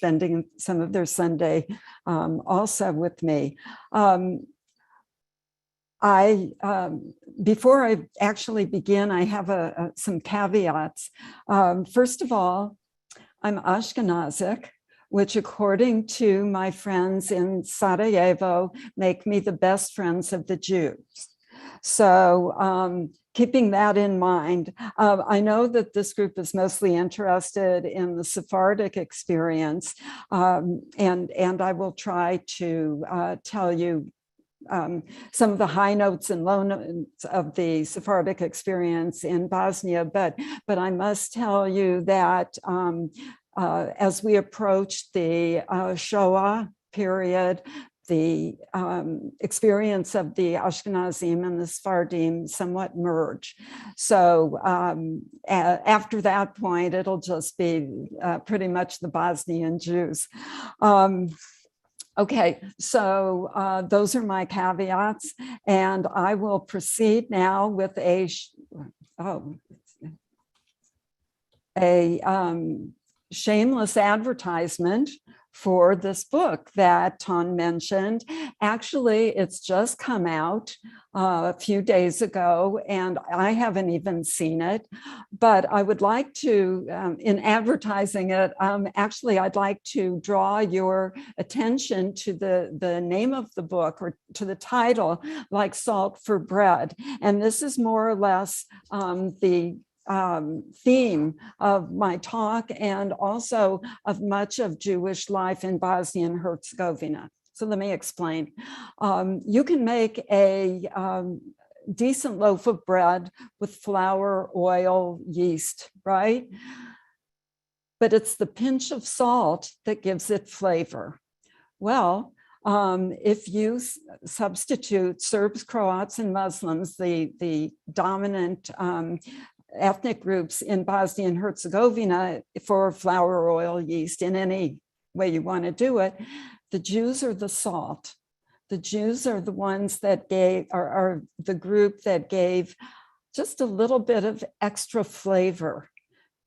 spending some of their Sunday also with me. Before I actually begin, I have some caveats. First of all, I'm Ashkenazic, which according to my friends in Sarajevo, make me the best friends of the Jews. So keeping that in mind, I know that this group is mostly interested in the Sephardic experience, and I will try to tell you some of the high notes and low notes of the Sephardic experience in Bosnia, but I must tell you that as we approach the Shoah period, the experience of the Ashkenazim and the Sephardim somewhat merge. So after that point, it'll just be pretty much the Bosnian Jews. Okay, so those are my caveats, and I will proceed now with a shameless advertisement for this book that Ton mentioned. Actually, it's just come out a few days ago, and I haven't even seen it, but I would like to, in advertising it, actually, I'd like to draw your attention to the name of the book, or to the title, Like Salt for Bread. And this is more or less the theme of my talk, and also of much of Jewish life in Bosnia and Herzegovina. So let me explain. You can make a decent loaf of bread with flour, oil, yeast, right? But it's the pinch of salt that gives it flavor. Well, if you substitute Serbs, Croats, and Muslims, the dominant ethnic groups in Bosnia and Herzegovina, for flour, oil, yeast, in any way you want to do it, the Jews are the salt. The Jews are the ones that are the group that gave just a little bit of extra flavor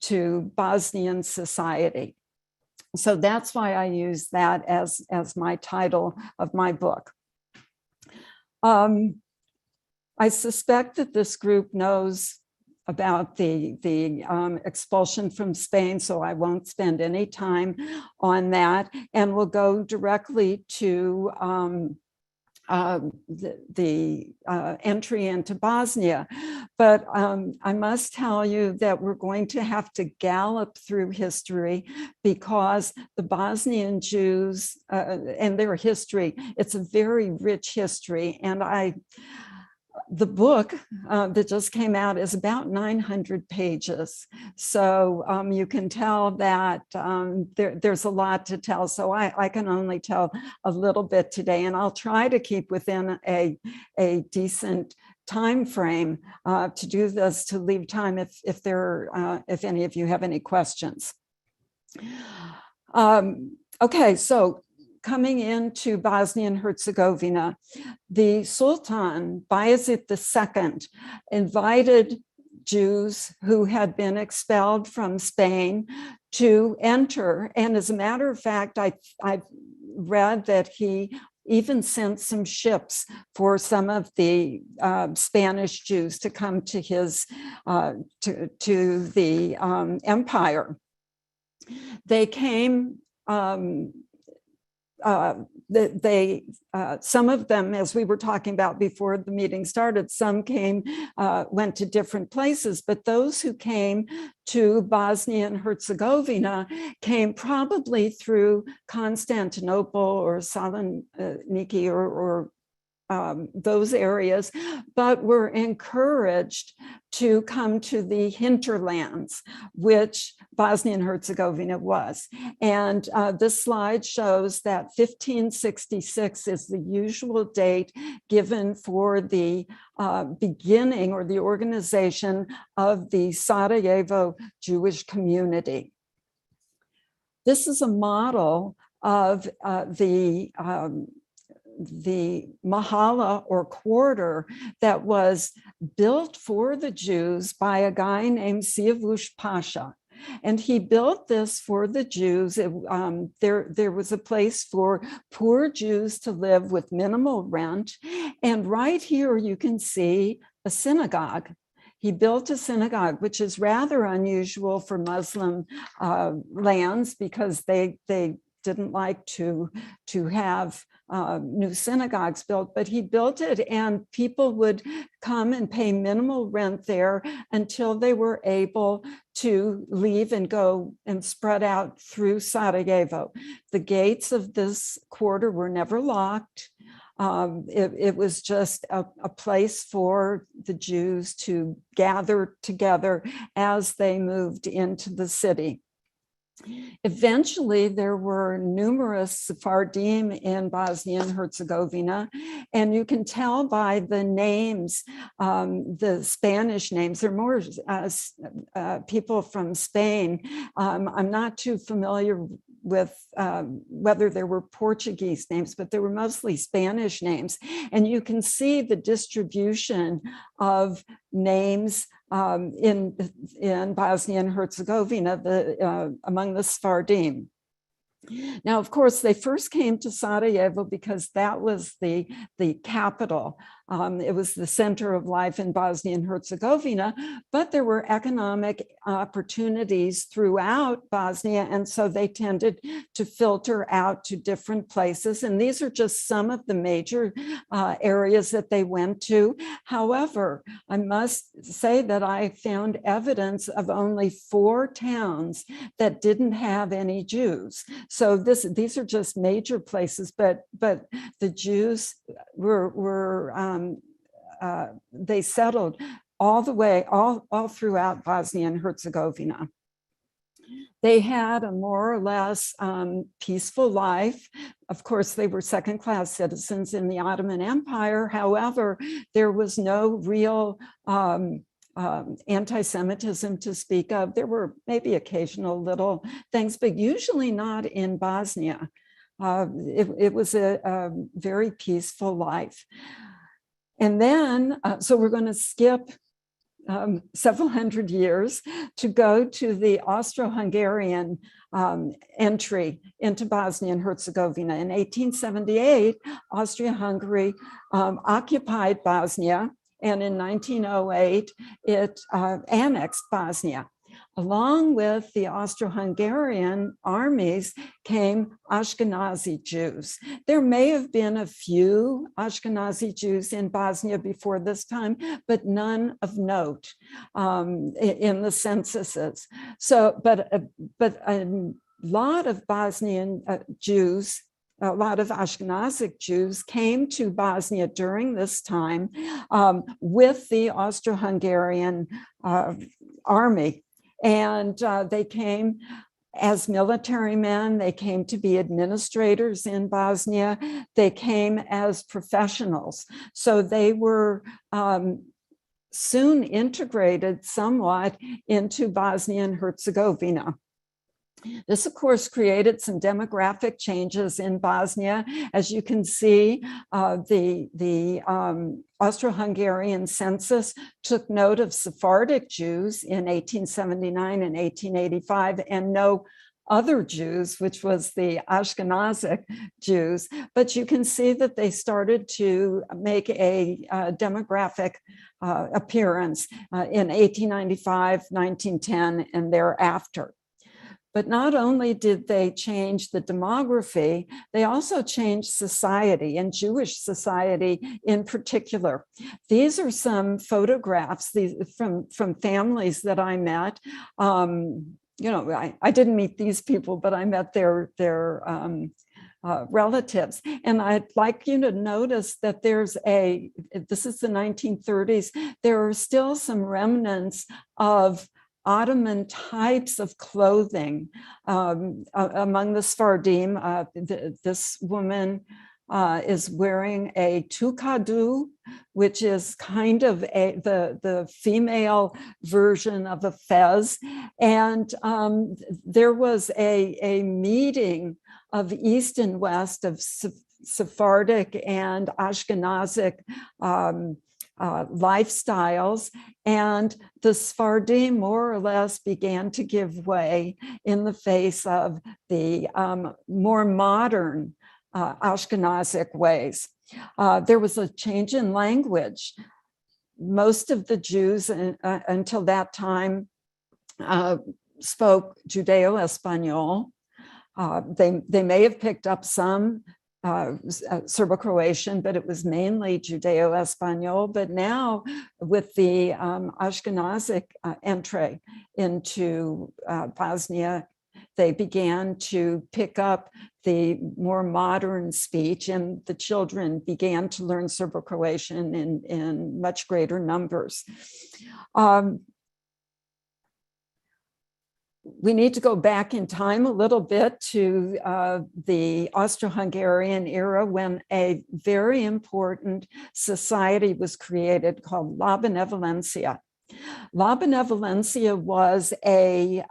to Bosnian society. So that's why I use that as my title of my book. I suspect that this group knows about the expulsion from Spain, so I won't spend any time on that, and we'll go directly to the entry into Bosnia. But I must tell you that we're going to have to gallop through history, because the Bosnian Jews and their history, it's a very rich history, and the book that just came out is about 900 pages. So you can tell that there's a lot to tell. So I can only tell a little bit today, and I'll try to keep within a decent time frame to do this, to leave time if any of you have any questions. Okay, so coming into Bosnia and Herzegovina, the Sultan, Bayezid II, invited Jews who had been expelled from Spain to enter. And as a matter of fact, I've read that he even sent some ships for some of the Spanish Jews to come to his to the empire. They came. Some of them, as we were talking about before the meeting started, some went to different places, but those who came to Bosnia and Herzegovina came probably through Constantinople or Saloniki or those areas, but were encouraged to come to the hinterlands, which Bosnia and Herzegovina was. And this slide shows that 1566 is the usual date given for the beginning or the organization of the Sarajevo Jewish community. This is a model of the mahala or quarter that was built for the Jews by a guy named Siyavush Pasha. And he built this for the Jews. There was a place for poor Jews to live with minimal rent. And right here you can see a synagogue. He built a synagogue, which is rather unusual for Muslim lands because they didn't like to have new synagogues built, but he built it, and people would come and pay minimal rent there until they were able to leave and go and spread out through Sarajevo. The gates of this quarter were never locked. It was just a place for the Jews to gather together as they moved into the city. Eventually, there were numerous Sephardim in Bosnia and Herzegovina, and you can tell by the names, the Spanish names. They're more people from Spain. I'm not too familiar with whether there were Portuguese names, but there were mostly Spanish names. And you can see the distribution of names in Bosnia and Herzegovina among the Sephardim. Now, of course, they first came to Sarajevo because that was the capital. It was the center of life in Bosnia and Herzegovina, but there were economic opportunities throughout Bosnia, and so they tended to filter out to different places. And these are just some of the major areas that they went to. However, I must say that I found evidence of only 4 towns that didn't have any Jews. So these are just major places, but the Jews they settled all the way, all throughout Bosnia and Herzegovina. They had a more or less peaceful life. Of course, they were second-class citizens in the Ottoman Empire. However, there was no real anti-Semitism to speak of. There were maybe occasional little things, but usually not in Bosnia. It was a very peaceful life. And then, so we're going to skip several hundred years to go to the Austro-Hungarian entry into Bosnia and Herzegovina. In 1878, Austria-Hungary occupied Bosnia, and in 1908, it annexed Bosnia. Along with the Austro-Hungarian armies came Ashkenazi Jews. There may have been a few Ashkenazi Jews in Bosnia before this time, but none of note in the censuses. So, but a lot of Bosnian Jews, a lot of Ashkenazic Jews came to Bosnia during this time with the Austro-Hungarian army. And they came as military men. They came to be administrators in Bosnia. They came as professionals. So they were soon integrated somewhat into Bosnia and Herzegovina. This, of course, created some demographic changes in Bosnia. As you can see, the Austro-Hungarian census took note of Sephardic Jews in 1879 and 1885, and no other Jews, which was the Ashkenazic Jews. But you can see that they started to make a demographic appearance in 1895, 1910, and thereafter. But not only did they change the demography, they also changed society, and Jewish society in particular. These are some photographs from families that I met. You know, I didn't meet these people, but I met their relatives. And I'd like you to notice that this is the 1930s, there are still some remnants of Ottoman types of clothing among the Sephardim. This woman is wearing a tukadu, which is kind of the female version of a fez. And there was a meeting of East and West, of Sephardic and Ashkenazic lifestyles, and the Sephardim more or less began to give way in the face of the more modern Ashkenazic ways. There was a change in language. Most of the Jews until that time spoke Judeo-Espanjol. They may have picked up some Serbo-Croatian, but it was mainly Judeo-Espanjol. But now with the Ashkenazic entry into Bosnia, they began to pick up the more modern speech, and the children began to learn Serbo-Croatian in much greater numbers. We need to go back in time a little bit to the Austro-Hungarian era, when a very important society was created called La Benevolencia. La Benevolencia was an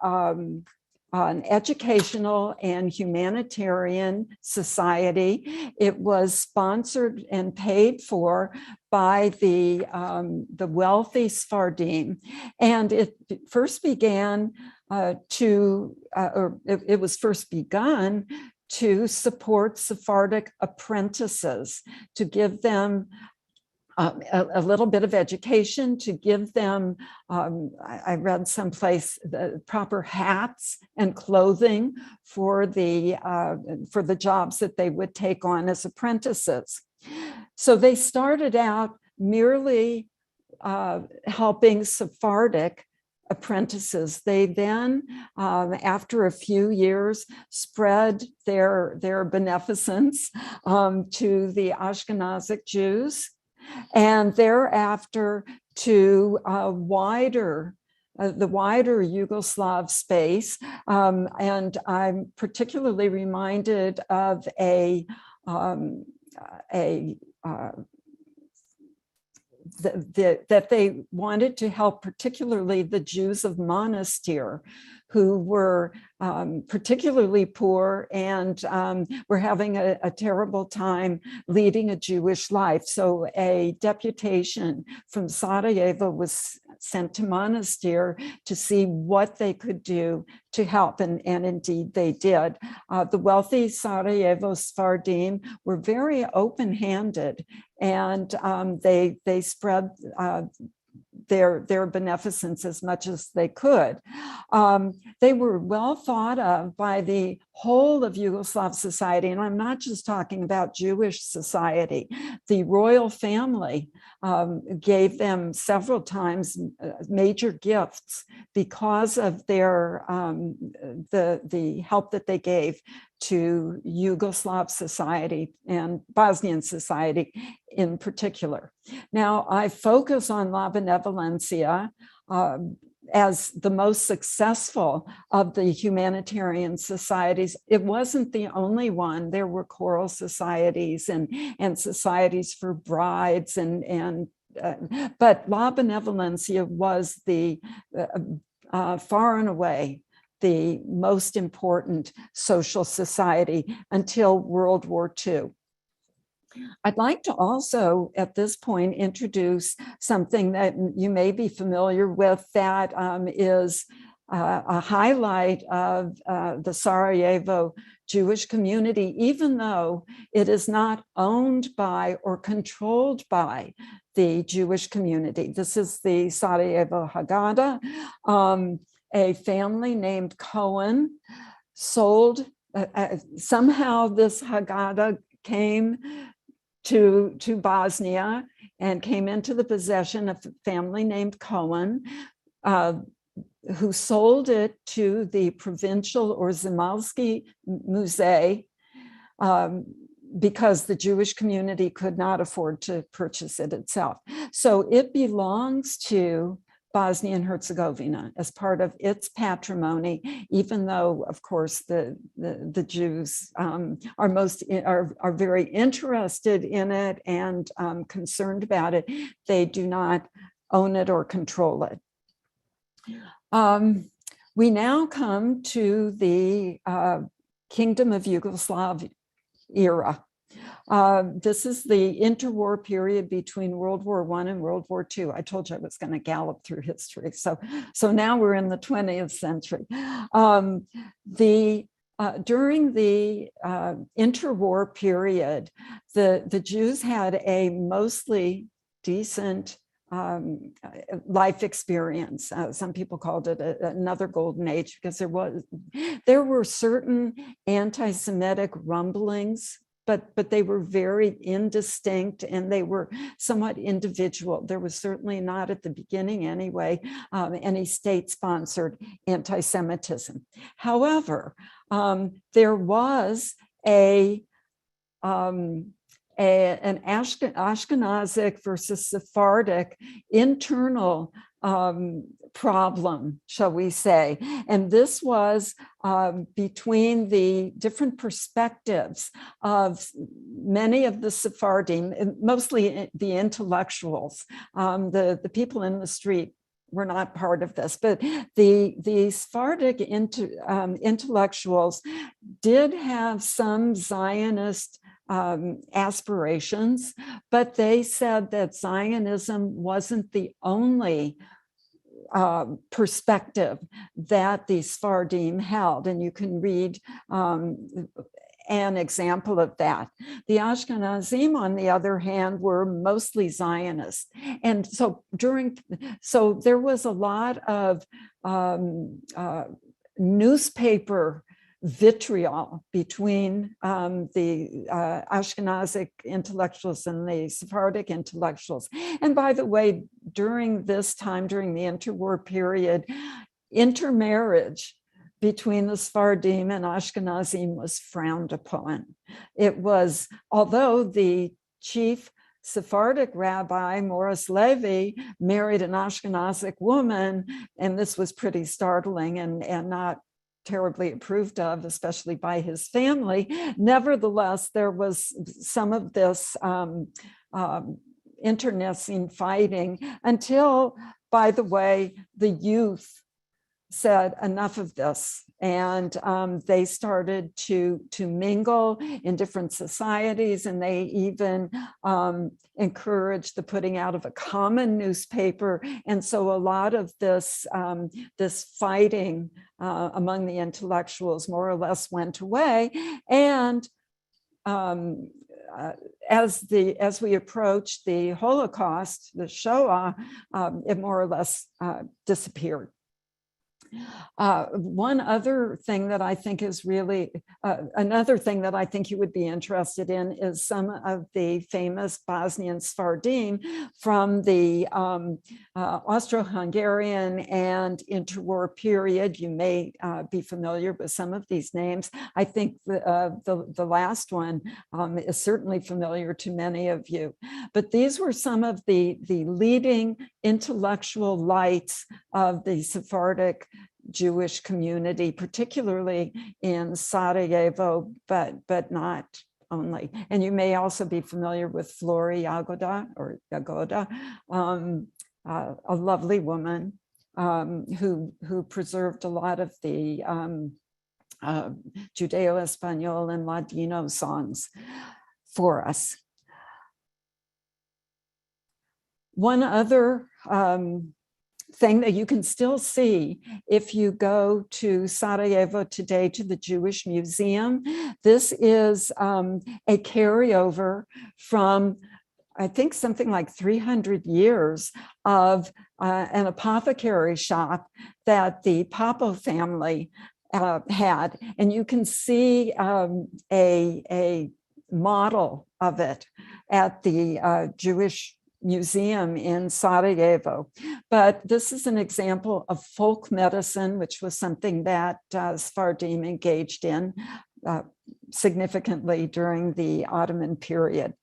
educational and humanitarian society. It was sponsored and paid for by the wealthy Sephardim, and it first began it was first begun to support Sephardic apprentices, to give them a little bit of education, to give them, I read someplace, the proper hats and clothing for the jobs that they would take on as apprentices. So they started out merely helping Sephardic apprentices. They then, after a few years, spread their beneficence to the Ashkenazic Jews, and thereafter to the wider Yugoslav space. And I'm particularly reminded of that they wanted to help particularly the Jews of Monastir, who were particularly poor and were having a terrible time leading a Jewish life. So a deputation from Sarajevo was sent to Monastir to see what they could do to help, and indeed they did. The wealthy Sarajevo Sephardim were very open-handed, and they spread their beneficence as much as they could. They were well thought of by the whole of Yugoslav society, and I'm not just talking about Jewish society. The royal family gave them several times major gifts because of their the help that they gave to Yugoslav society and Bosnian society in particular. Now, I focus on La Benevolencia as the most successful of the humanitarian societies. It wasn't the only one. There were choral societies and societies for brides, but La Benevolencia was the far and away the most important social society until World War II. I'd like to also, at this point, introduce something that you may be familiar with that is a highlight of the Sarajevo Jewish community, even though it is not owned by or controlled by the Jewish community. This is the Sarajevo Haggadah. A family named Cohen sold, somehow this Haggadah came to Bosnia and came into the possession of a family named Cohen, who sold it to the provincial or Zemalski Museum because the Jewish community could not afford to purchase it itself. So it belongs to Bosnia and Herzegovina as part of its patrimony, even though, of course, the Jews are very interested in it and concerned about it. They do not own it or control it. We now come to the Kingdom of Yugoslavia era. This is the interwar period between World War I and World War II. I told you I was going to gallop through history. So now we're in the 20th century. During the interwar period, the Jews had a mostly decent life experience. Some people called it another golden age because there were certain anti-Semitic rumblings, but they were very indistinct and they were somewhat individual. There was certainly not at the beginning anyway, any state-sponsored anti-Semitism. However, there was an Ashkenazic versus Sephardic internal problem, shall we say. And this was between the different perspectives of many of the Sephardim, mostly the intellectuals, the people in the street were not part of this, but the Sephardic intellectuals did have some Zionist aspirations, but they said that Zionism wasn't the only perspective that the Sephardim held. And you can read an example of that. The Ashkenazim, on the other hand, were mostly Zionist. And so there was a lot of newspaper vitriol between the Ashkenazic intellectuals and the Sephardic intellectuals. And by the way, during this time, during the interwar period, intermarriage between the Sephardim and Ashkenazim was frowned upon. It was, although the chief Sephardic rabbi, Morris Levy, married an Ashkenazic woman, and this was pretty startling and not terribly approved of, especially by his family. Nevertheless, there was some of this internecine fighting until, by the way, the youth said enough of this, and they started to mingle in different societies, and they even encouraged the putting out of a common newspaper. And so a lot of this this fighting among the intellectuals more or less went away. And as we approached the Holocaust, the Shoah, it more or less disappeared. One other thing that I think is really, another thing that I think you would be interested in is some of the famous Bosnian Sephardim from the Austro-Hungarian and interwar period. You may be familiar with some of these names. I think the last one is certainly familiar to many of you. But these were some of the leading intellectual lights of the Sephardic Jewish community, particularly in Sarajevo, but not only. And you may also be familiar with Flori Jagoda, a lovely woman who preserved a lot of the Judeo-Espanjol and Ladino songs for us. One other thing that you can still see if you go to Sarajevo today, to the Jewish Museum. This is a carryover from, I think, something like 300 years of an apothecary shop that the Papo family had. And you can see a model of it at the Jewish Museum in Sarajevo. But this is an example of folk medicine, which was something that Sephardim engaged in significantly during the Ottoman period.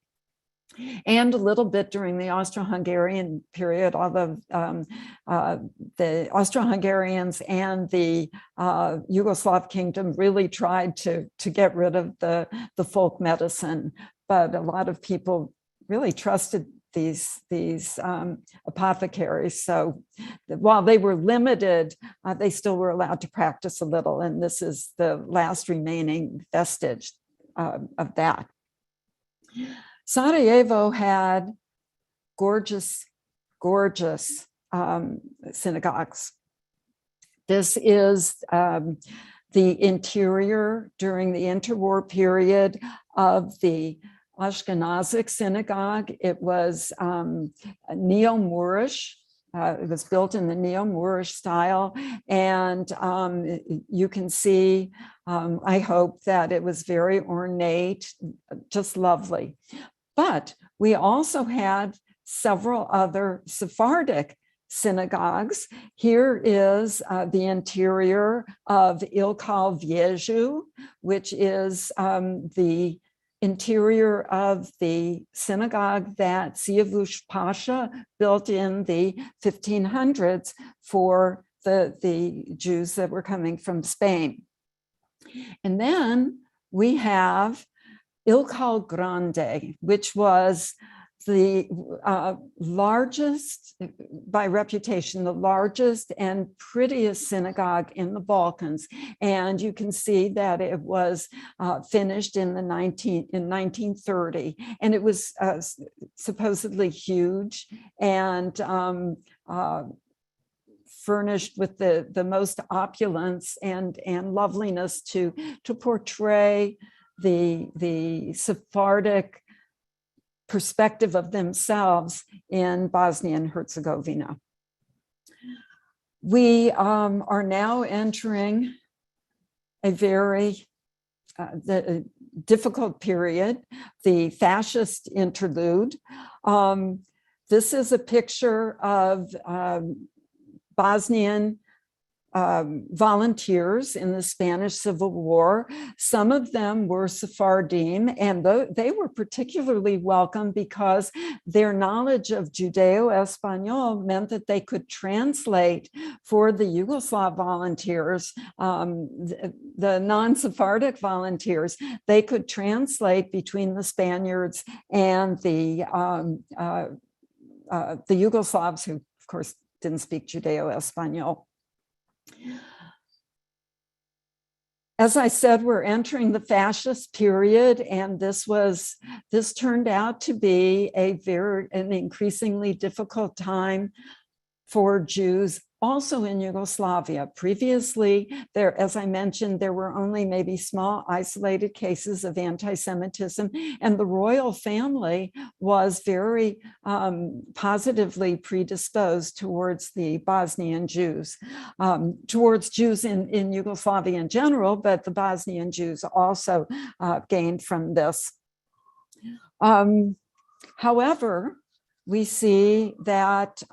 And a little bit during the Austro-Hungarian period, although the Austro-Hungarians and the Yugoslav kingdom really tried to get rid of the folk medicine. But a lot of people really trusted these apothecaries. So while they were limited, they still were allowed to practice a little. And this is the last remaining vestige of that. Sarajevo had gorgeous, gorgeous synagogues. This is the interior during the interwar period of the Ashkenazic synagogue. It was neo-Moorish. It was built in the neo-Moorish style. And you can see, I hope, that it was very ornate, just lovely. But we also had several other Sephardic synagogues. Here is the interior of Ilkal Vieju, which is the interior of the synagogue that Siyavush Pasha built in the 1500s for the Jews that were coming from Spain. And then we have Ilkal Grande, which was the largest, by reputation, the largest and prettiest synagogue in the Balkans. And you can see that it was finished in 1930. And it was supposedly huge and furnished with the most opulence and loveliness to portray the Sephardic perspective of themselves in Bosnia and Herzegovina. We are now entering a very difficult period, the fascist interlude. This is a picture of Bosnian volunteers in the Spanish Civil War. Some of them were Sephardim, and they were particularly welcome because their knowledge of Judeo-Espanjol meant that they could translate for the Yugoslav volunteers, the non-Sephardic volunteers. They could translate between the Spaniards and the Yugoslavs, who of course didn't speak Judeo-Espanjol. As I said, we're entering the fascist period, and this turned out to be an increasingly difficult time for Jews, also in Yugoslavia. Previously, as I mentioned, there were only maybe small isolated cases of anti-Semitism, and the royal family was very positively predisposed towards the Bosnian Jews, towards Jews in Yugoslavia in general, but the Bosnian Jews also gained from this. However, we see that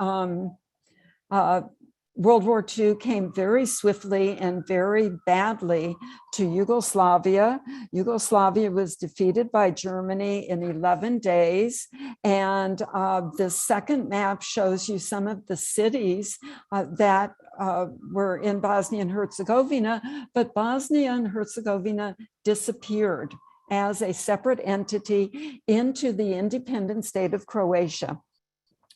World War II came very swiftly and very badly to Yugoslavia. Yugoslavia was defeated by Germany in 11 days. And the second map shows you some of the cities that were in Bosnia and Herzegovina, but Bosnia and Herzegovina disappeared as a separate entity into the independent state of Croatia,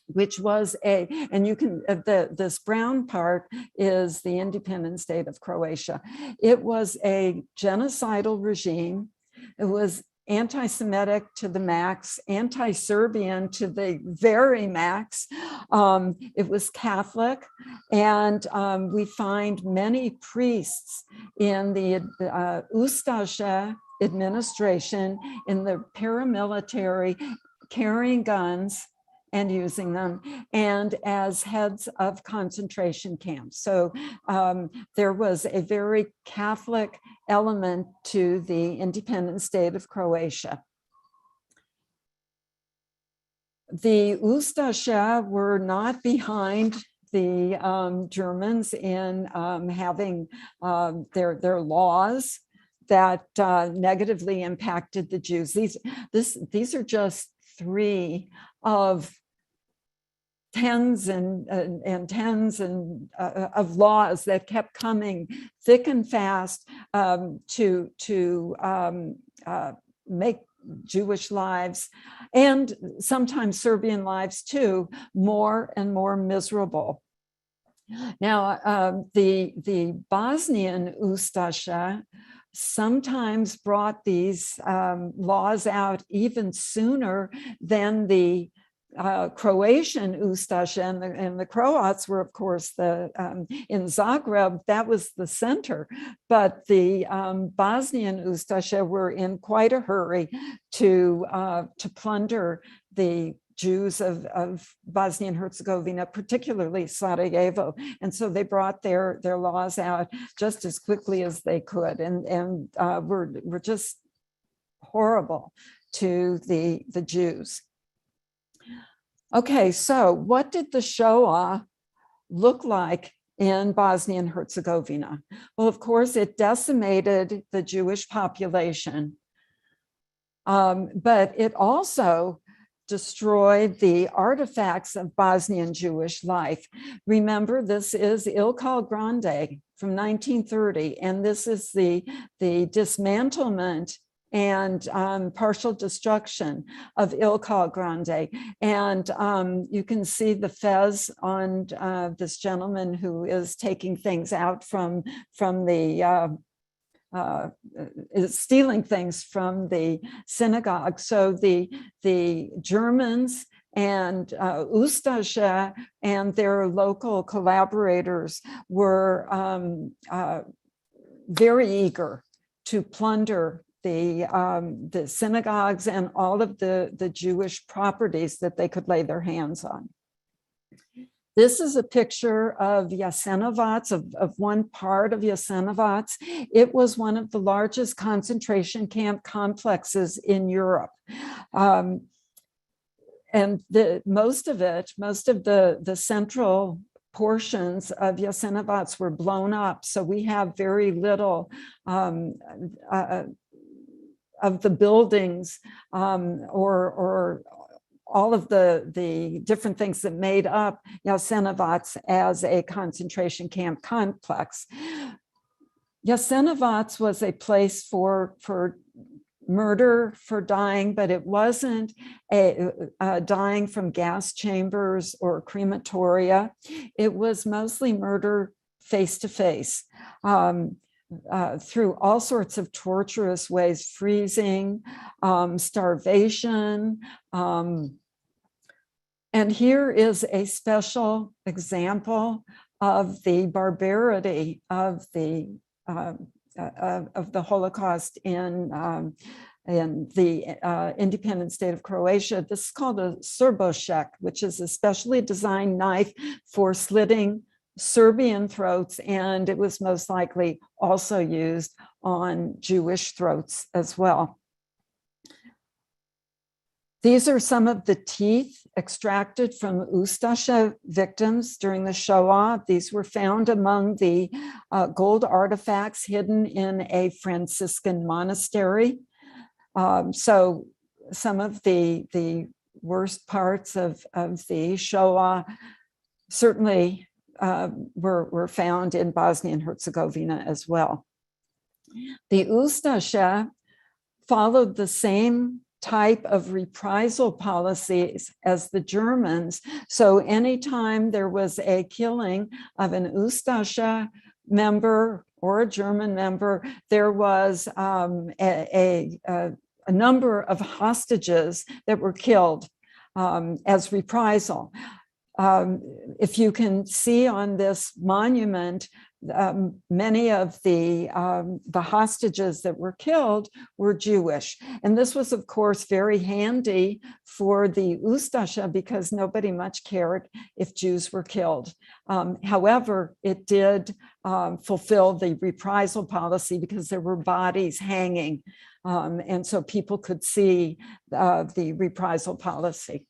which was and you can, this brown part is the independent state of Croatia. It was a genocidal regime. It was anti-Semitic to the max, anti-Serbian to the very max. It was Catholic, and we find many priests in the Ustaša administration, in the paramilitary, carrying guns and using them, and as heads of concentration camps. So there was a very Catholic element to the independent state of Croatia. The Ustaša were not behind the Germans in having their laws that negatively impacted the Jews. These are just three of tens and tens of laws that kept coming thick and fast to make Jewish lives, and sometimes Serbian lives too, more and more miserable. Now, the Bosnian Ustaša sometimes brought these laws out even sooner than the Croatian Ustaša, and the Croats were, of course, in Zagreb, that was the center, but the Bosnian Ustaša were in quite a hurry to plunder the Jews of Bosnia and Herzegovina, particularly Sarajevo, and so they brought their laws out just as quickly as they could, and were just horrible to the Jews. Okay, so what did the Shoah look like in Bosnia and Herzegovina? Well, of course, it decimated the Jewish population, but it also destroyed the artifacts of Bosnian Jewish life. Remember, this is Ilkal Grande from 1930, and this is the dismantlement and partial destruction of Ilkal Grande. And you can see the fez on this gentleman who is taking things out from the, is stealing things from the synagogue. So the Germans and Ustaša and their local collaborators were very eager to plunder the synagogues and all of the Jewish properties that they could lay their hands on. This is a picture of Jasenovac, of one part of Jasenovac. It was one of the largest concentration camp complexes in Europe. And most of the central portions of Jasenovac were blown up. So we have very little of the buildings or all of the different things that made up Jasenovac as a concentration camp complex. Jasenovac was a place for murder, for dying, but it wasn't dying from gas chambers or crematoria. It was mostly murder face to face. Through all sorts of torturous ways, freezing, starvation. And here is a special example of the barbarity of the Holocaust in the independent state of Croatia. This is called a Srbošek, which is a specially designed knife for slitting Serbian throats, and it was most likely also used on Jewish throats as well. These are some of the teeth extracted from Ustaša victims during the Shoah. These were found among the gold artifacts hidden in a Franciscan monastery. So some of the worst parts of the Shoah certainly were found in Bosnia and Herzegovina as well. The Ustaša followed the same type of reprisal policies as the Germans. So anytime there was a killing of an Ustaša member or a German member, there was a number of hostages that were killed as reprisal. If you can see on this monument, many of the hostages that were killed were Jewish. And this was, of course, very handy for the Ustaša because nobody much cared if Jews were killed. However, it did fulfill the reprisal policy because there were bodies hanging. And so people could see the reprisal policy.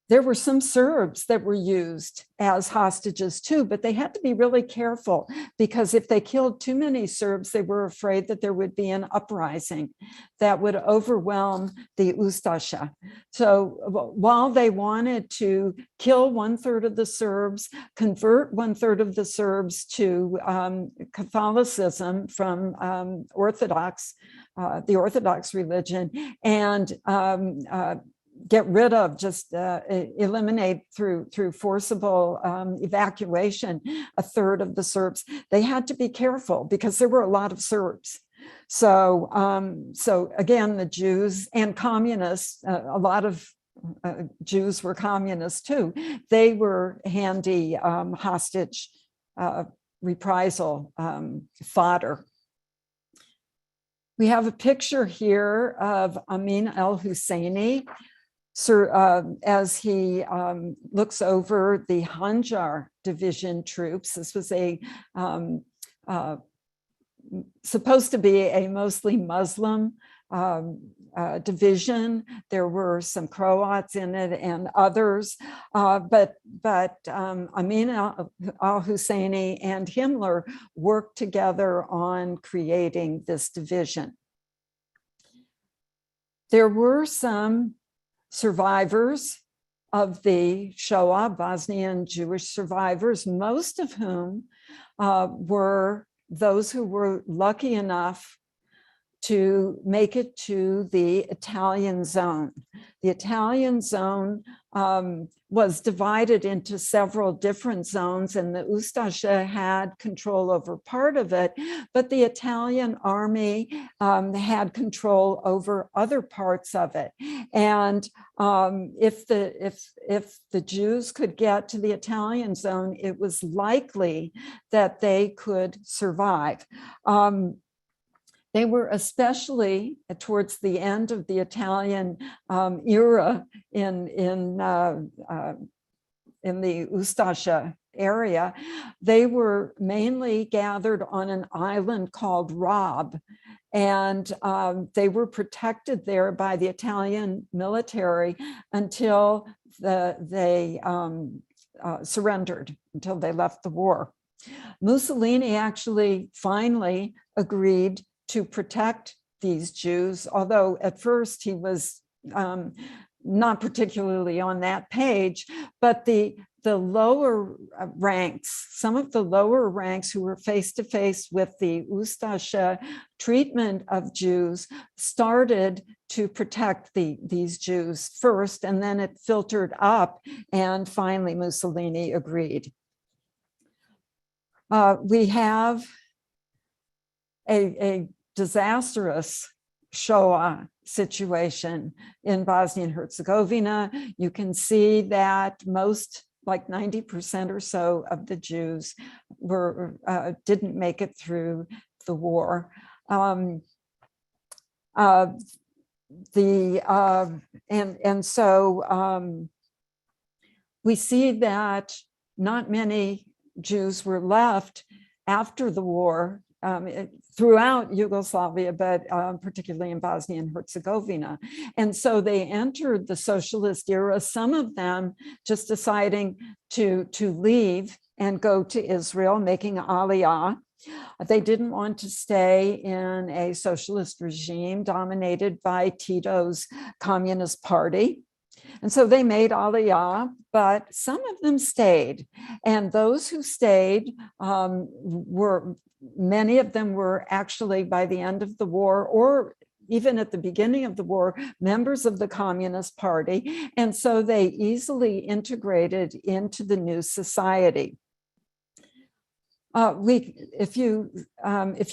There were some Serbs that were used as hostages too, but they had to be really careful because if they killed too many Serbs, they were afraid that there would be an uprising that would overwhelm the Ustaša. So while they wanted to kill 1/3 of the Serbs, convert 1/3 of the Serbs to Catholicism from the Orthodox religion, and get rid of, just eliminate through forcible evacuation a third of the Serbs. They had to be careful because there were a lot of Serbs. So, so again, the Jews and communists, a lot of Jews were communists too. They were handy hostage reprisal fodder. We have a picture here of Amin al-Husseini as he looks over the Hanjar division troops. This was a supposed to be a mostly Muslim division. There were some Croats in it and others, but Amin al-Husseini and Himmler worked together on creating this division. There were some survivors of the Shoah, Bosnian Jewish survivors, most of whom were those who were lucky enough to make it to the Italian zone. The Italian zone was divided into several different zones, and the Ustasha had control over part of it, but the Italian army had control over other parts of it. And if the Jews could get to the Italian zone, it was likely that they could survive. They were especially towards the end of the Italian era in the Ustasha area. They were mainly gathered on an island called Rob, and they were protected there by the Italian military until they surrendered, until they left the war. Mussolini actually finally agreed to protect these Jews, although at first he was not particularly on that page, but the lower ranks, some of the lower ranks who were face to face with the Ustasha treatment of Jews started to protect these Jews first, and then it filtered up, and finally Mussolini agreed. We have a disastrous Shoah situation in Bosnia and Herzegovina. You can see that most, like 90% or so of the Jews didn't make it through the war. So we see that not many Jews were left after the war throughout Yugoslavia, but particularly in Bosnia and Herzegovina. And so they entered the socialist era, some of them just deciding to leave and go to Israel, making aliyah. They didn't want to stay in a socialist regime dominated by Tito's Communist Party. And so they made aliyah, but some of them stayed. And those who stayed many of them were actually, by the end of the war, or even at the beginning of the war, members of the Communist Party. And so they easily integrated into the new society. If you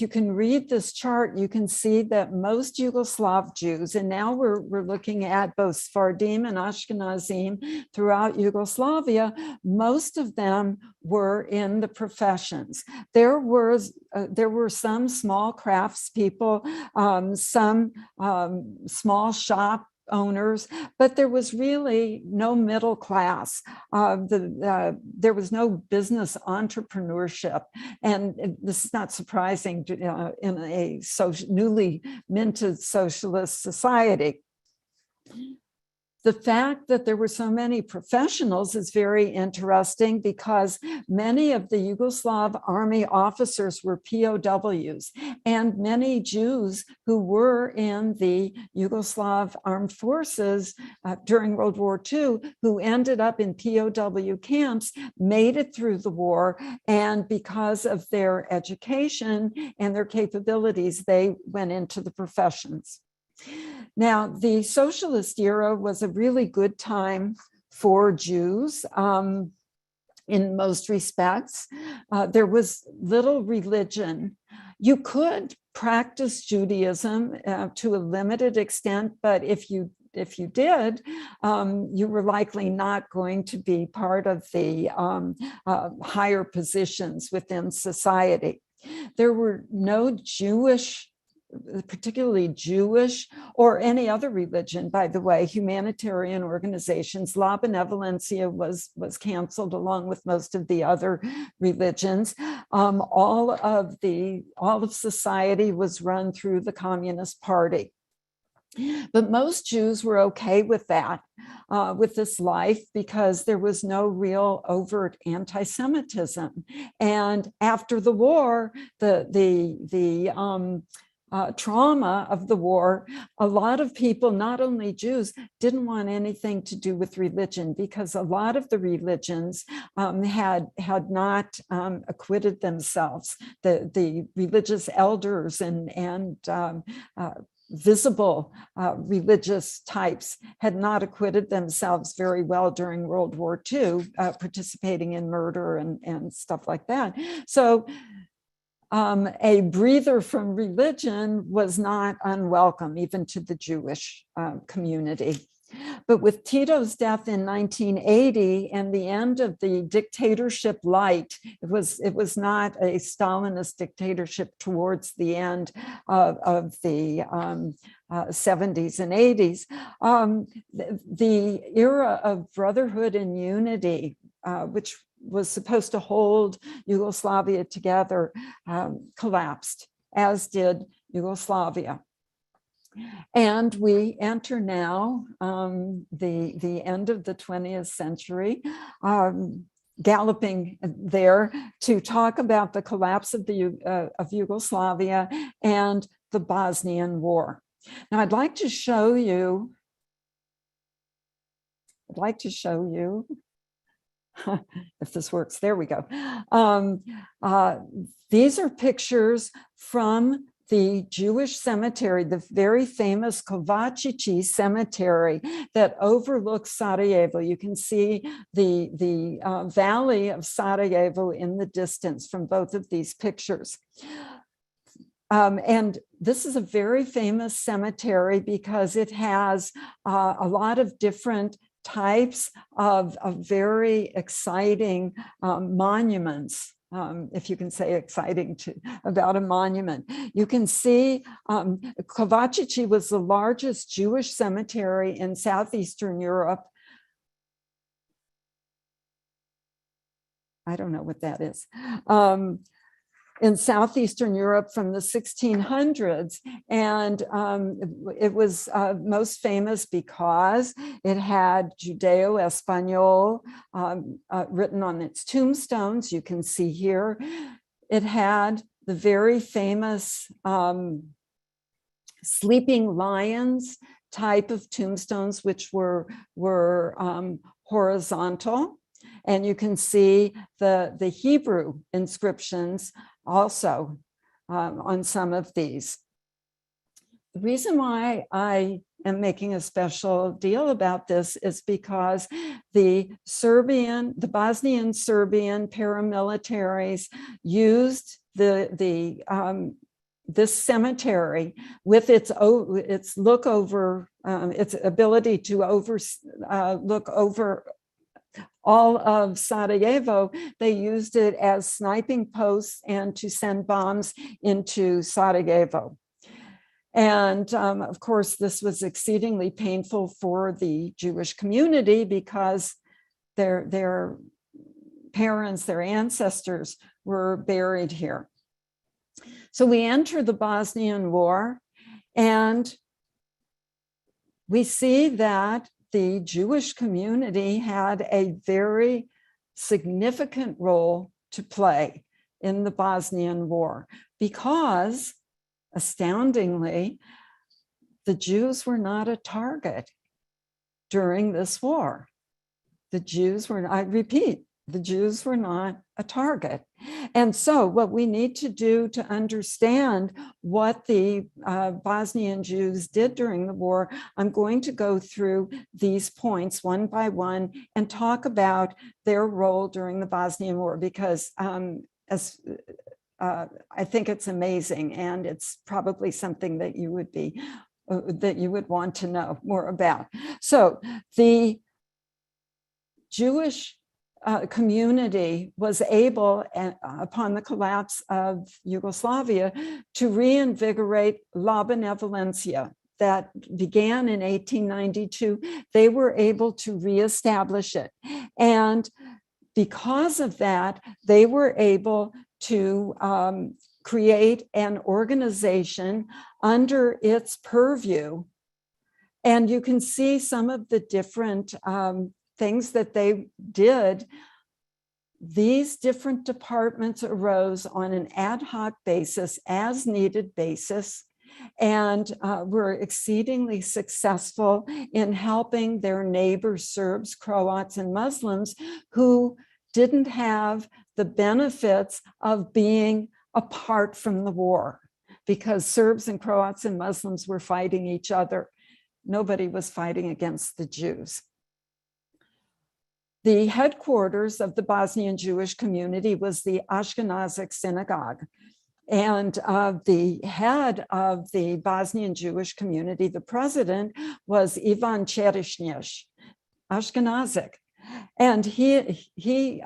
can read this chart, you can see that most Yugoslav Jews, and now we're looking at both Sephardim and Ashkenazim throughout Yugoslavia, most of them were in the professions. There were some small craftspeople, some small shop owners, but there was really no middle class. There was no business entrepreneurship. And this is not surprising in a newly minted socialist society. The fact that there were so many professionals is very interesting because many of the Yugoslav army officers were POWs, and many Jews who were in the Yugoslav armed forces during World War II, who ended up in POW camps, made it through the war, and because of their education and their capabilities, they went into the professions. Now, the socialist era was a really good time for Jews in most respects. There was little religion. You could practice Judaism to a limited extent, but if you did, you were likely not going to be part of the higher positions within society. There were no Jewish, particularly Jewish or any other religion, by the way, humanitarian organizations. La Benevolencia was canceled along with most of the other religions. All of society was run through the Communist Party. But most Jews were okay with that, with this life, because there was no real overt anti-Semitism. And after the war, the trauma of the war, a lot of people, not only Jews, didn't want anything to do with religion, because a lot of the religions had not acquitted themselves. The religious elders and visible religious types had not acquitted themselves very well during World War II, participating in murder and stuff like that. So a breather from religion was not unwelcome, even to the Jewish community. But with Tito's death in 1980 and the end of the dictatorship light, it was not a Stalinist dictatorship towards the end of the 70s and 80s. The era of brotherhood and unity, which was supposed to hold Yugoslavia together, collapsed, as did Yugoslavia. And we enter now the end of the 20th century, galloping there to talk about the collapse of Yugoslavia and the Bosnian War. Now, I'd like to show you. If this works, there we go. These are pictures from the Jewish cemetery, the very famous Kovačići cemetery that overlooks Sarajevo. You can see the valley of Sarajevo in the distance from both of these pictures. And this is a very famous cemetery because it has a lot of different types of very exciting monuments. If you can say exciting about a monument. You can see Kovačići was the largest Jewish cemetery in Southeastern Europe. I don't know what that is. In Southeastern Europe from the 1600s. And it was most famous because it had Judeo-Espanjol written on its tombstones. You can see here. It had the very famous sleeping lions type of tombstones, which were horizontal. And you can see the Hebrew inscriptions also on some of these. The reason why I am making a special deal about this is because the Bosnian Serbian paramilitaries used this cemetery with its look over, its ability to look over all of Sarajevo. They used it as sniping posts and to send bombs into Sarajevo. And of course, this was exceedingly painful for the Jewish community because their parents, their ancestors were buried here. So we enter the Bosnian War and we see that the Jewish community had a very significant role to play in the Bosnian War because, astoundingly, the Jews were not a target during this war. The Jews were, I repeat, The Jews were not a target. And so what we need to do to understand what the Bosnian Jews did during the war, I'm going to go through these points one by one and talk about their role during the Bosnian War, because I think it's amazing, and it's probably something that you would want to know more about. So the Jewish community was able, upon the collapse of Yugoslavia, to reinvigorate La Benevolencia that began in 1892. They were able to reestablish it. And because of that, they were able to create an organization under its purview. And you can see some of the different things that they did. These different departments arose on an ad hoc basis, as needed basis, and were exceedingly successful in helping their neighbors, Serbs, Croats, and Muslims, who didn't have the benefits of being apart from the war, because Serbs and Croats and Muslims were fighting each other. Nobody was fighting against the Jews. The headquarters of the Bosnian Jewish community was the Ashkenazic synagogue. And the head of the Bosnian Jewish community, the president, was Ivan Čerišnješ, Ashkenazic. And he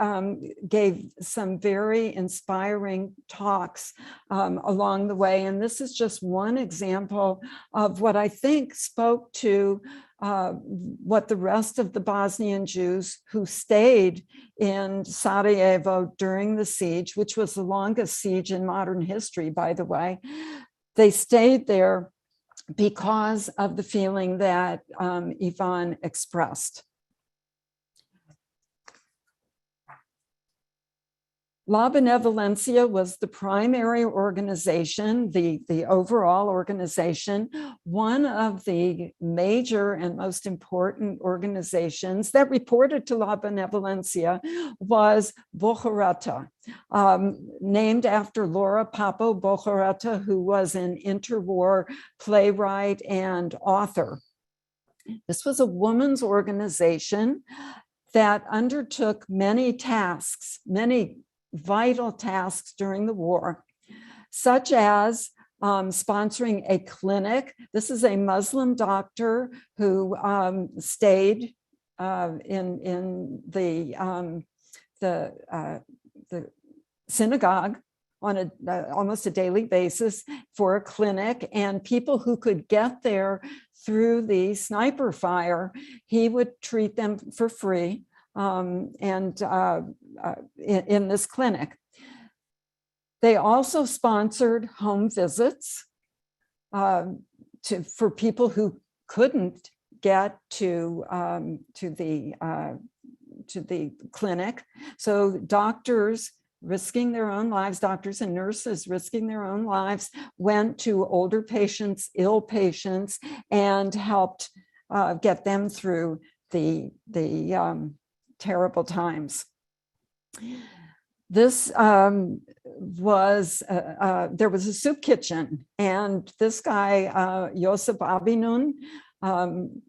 gave some very inspiring talks along the way. And this is just one example of what I think spoke to what the rest of the Bosnian Jews who stayed in Sarajevo during the siege, which was the longest siege in modern history, by the way. They stayed there because of the feeling that Ivan expressed. La Benevolencia was the primary organization, the overall organization. One of the major and most important organizations that reported to La Benevolencia was Bohorata, named after Laura Papo Bohorata, who was an interwar playwright and author. This was a women's organization that undertook many tasks, many vital tasks during the war, such as sponsoring a clinic. This is a Muslim doctor who stayed in the synagogue on almost a daily basis for a clinic, and people who could get there through the sniper fire, he would treat them for free. In this clinic. They also sponsored home visits for people who couldn't get to the clinic. So doctors risking their own lives, doctors and nurses risking their own lives, went to older patients, ill patients, and helped get them through the terrible times. This there was a soup kitchen, and this guy, Josip Abinun,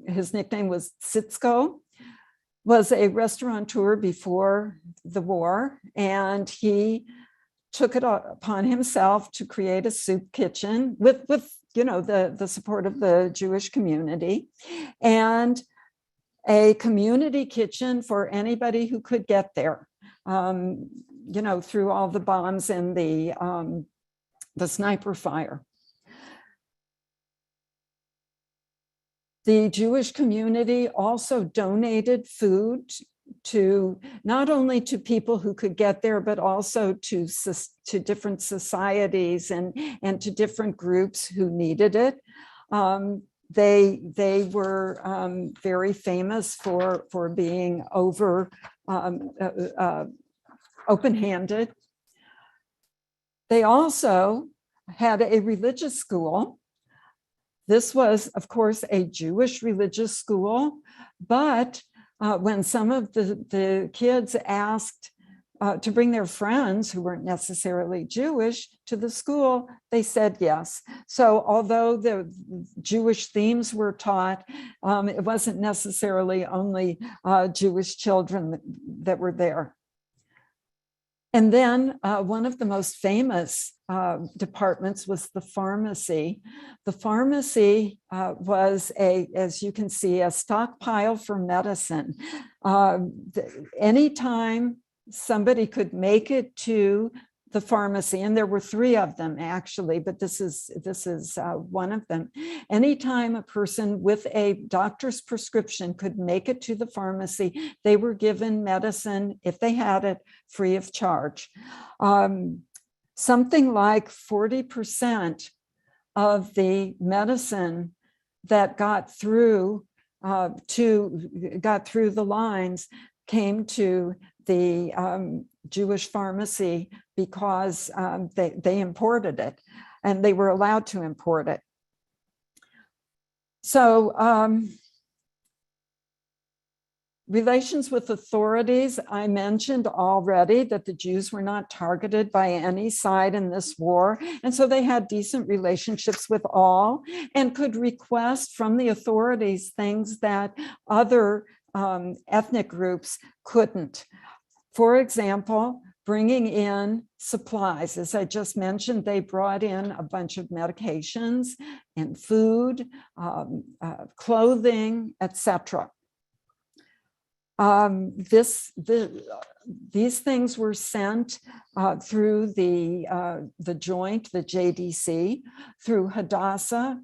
his nickname was Sitsko, was a restaurateur before the war, and he took it upon himself to create a soup kitchen with the support of the Jewish community, and a community kitchen for anybody who could get there, through all the bombs and the sniper fire. The Jewish community also donated food to not only to people who could get there, but also to different societies and to different groups who needed it. They were very famous for being open-handed. They also had a religious school. This was, of course, a Jewish religious school, but when some of the kids asked to bring their friends who weren't necessarily Jewish to the school, they said yes. So although the Jewish themes were taught, it wasn't necessarily only Jewish children that were there. And then one of the most famous departments was the pharmacy. The pharmacy was as you can see, a stockpile for medicine. Anytime somebody could make it to the pharmacy, and there were 3 of them actually, but this is one of them. Anytime a person with a doctor's prescription could make it to the pharmacy, they were given medicine, if they had it, free of charge. Something like 40% of the medicine that got through the lines came to the Jewish pharmacy because they imported it, and they were allowed to import it. So relations with authorities, I mentioned already that the Jews were not targeted by any side in this war, and so they had decent relationships with all and could request from the authorities things that other ethnic groups couldn't. For example, bringing in supplies. As I just mentioned, they brought in a bunch of medications and food, clothing, etc. These things were sent through the joint, the JDC, through Hadassah,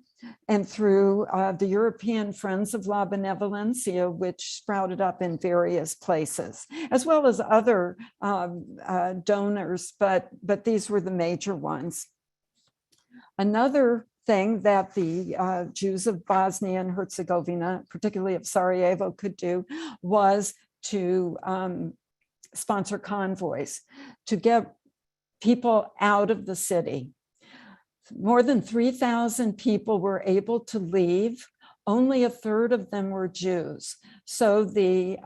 and through the European Friends of La Benevolencia, which sprouted up in various places, as well as other donors, but these were the major ones. Another thing that the Jews of Bosnia and Herzegovina, particularly of Sarajevo, could do was to sponsor convoys, to get people out of the city. More than 3,000 people were able to leave. Only a third of them were Jews. So the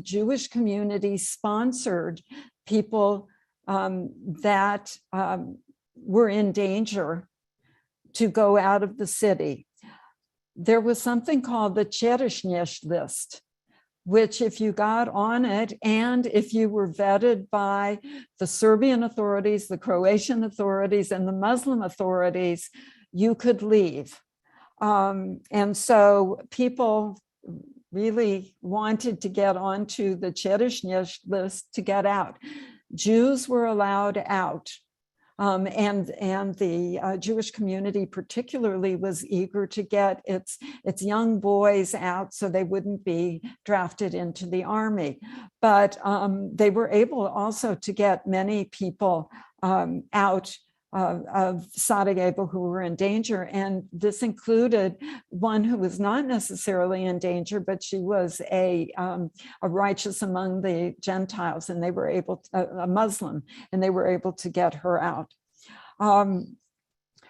Jewish community sponsored people that were in danger to go out of the city. There was something called the Cherešņš list, which if you got on it, and if you were vetted by the Serbian authorities, the Croatian authorities, and the Muslim authorities, you could leave. And so people really wanted to get onto the Cherešņš list to get out. Jews were allowed out. And the Jewish community particularly was eager to get its young boys out so they wouldn't be drafted into the army. But they were able also to get many people out of Sarajevo who were in danger. And this included one who was not necessarily in danger, but she was a righteous among the Gentiles, and they were able to, a Muslim, and they were able to get her out.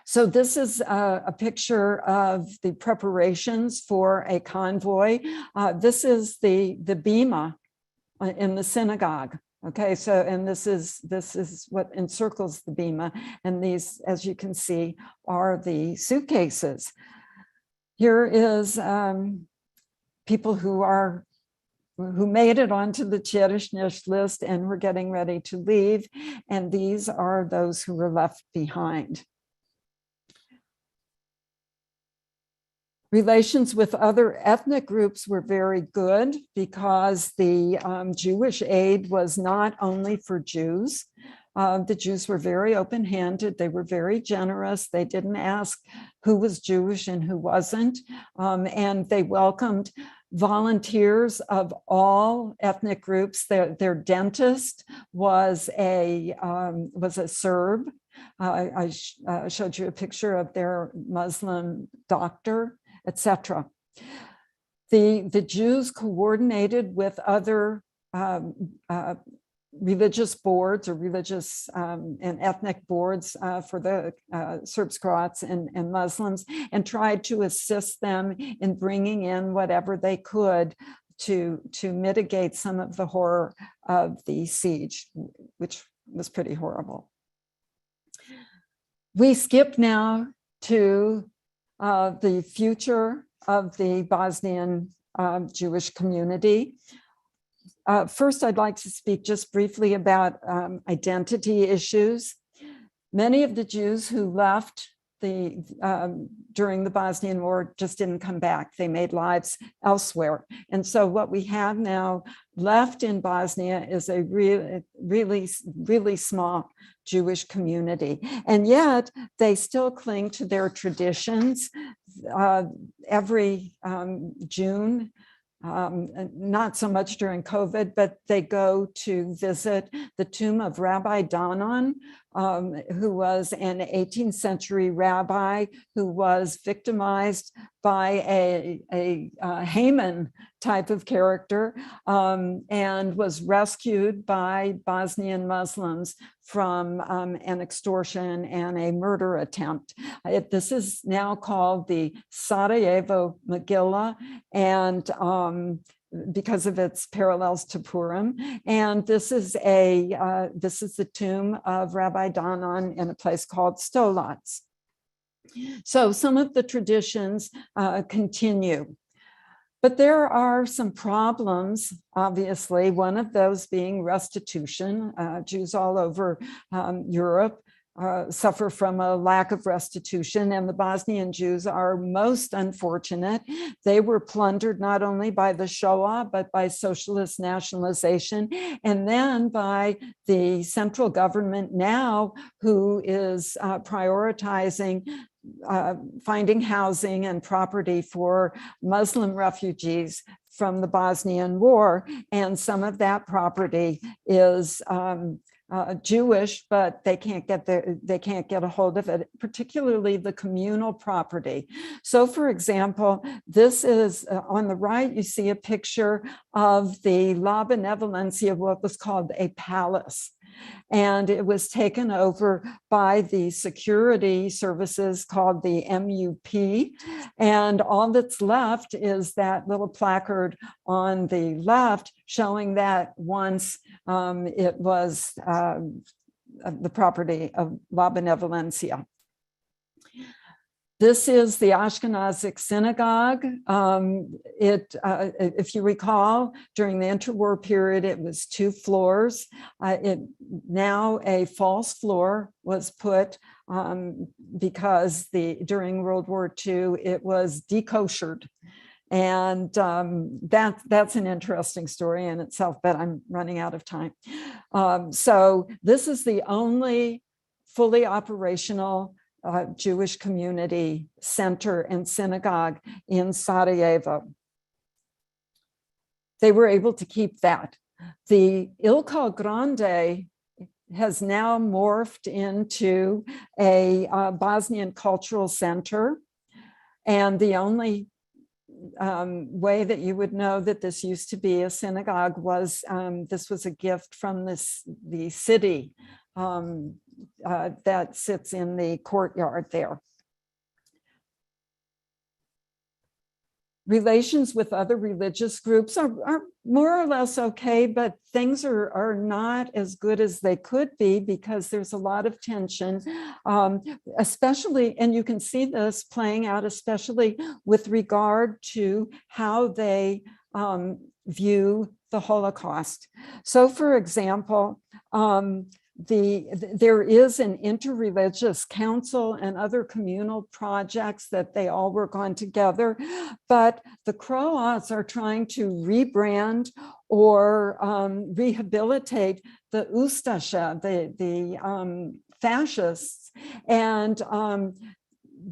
So this is a picture of the preparations for a convoy. This is the bima in the synagogue. Okay, so, and this is what encircles the bima, and these, as you can see, are the suitcases. Here is people who made it onto the Cherešņš list and were getting ready to leave, and these are those who were left behind. Relations with other ethnic groups were very good because the Jewish aid was not only for Jews. The Jews were very open-handed. They were very generous. They didn't ask who was Jewish and who wasn't. And they welcomed volunteers of all ethnic groups. Their dentist was a Serb. I showed you a picture of their Muslim doctor, etc. The Jews coordinated with other religious boards or religious and ethnic boards for the Serbs, Croats, and Muslims, and tried to assist them in bringing in whatever they could to mitigate some of the horror of the siege, which was pretty horrible. We skip now to the future of the Bosnian Jewish community. First, I'd like to speak just briefly about identity issues. Many of the Jews who left during the Bosnian War just didn't come back. They made lives elsewhere. And so what we have now left in Bosnia is a really small Jewish community. And yet they still cling to their traditions. Every June, not so much during COVID, but they go to visit the tomb of Rabbi Danon, who was an 18th century rabbi who was victimized by a Haman type of character, and was rescued by Bosnian Muslims from an extortion and a murder attempt. This is now called the Sarajevo Megillah, and because of its parallels to Purim. And this is the tomb of Rabbi Danon in a place called Stolac. So some of the traditions continue. But there are some problems, obviously, one of those being restitution. Jews all over Europe suffer from a lack of restitution, and the Bosnian Jews are most unfortunate. They were plundered not only by the Shoah, but by socialist nationalization, and then by the central government now, who is prioritizing finding housing and property for Muslim refugees from the Bosnian War. And some of that property is Jewish, but they can't get a hold of it, particularly the communal property. So, for example, this is on the right, you see a picture of the La Benevolencia, what was called a palace. And it was taken over by the security services called the MUP. And all that's left is that little placard on the left showing that once it was the property of La Benevolencia. This is the Ashkenazic synagogue. If you recall, during the interwar period, it was 2 floors. Now a false floor was put because during World War II, it was dekoshered. And that's an interesting story in itself, but I'm running out of time. So this is the only fully operational Jewish community center and synagogue in Sarajevo. They were able to keep that. The Ilkal Grande has now morphed into a Bosnian cultural center. And the only way that you would know that this used to be a synagogue was this was a gift from the city that sits in the courtyard there. Relations with other religious groups are more or less okay, but things are not as good as they could be because there's a lot of tension, especially, and you can see this playing out, especially with regard to how they view the Holocaust. So, for example, there is an interreligious council and other communal projects that they all work on together, but the Croats are trying to rebrand or rehabilitate the Ustasha, the fascists. And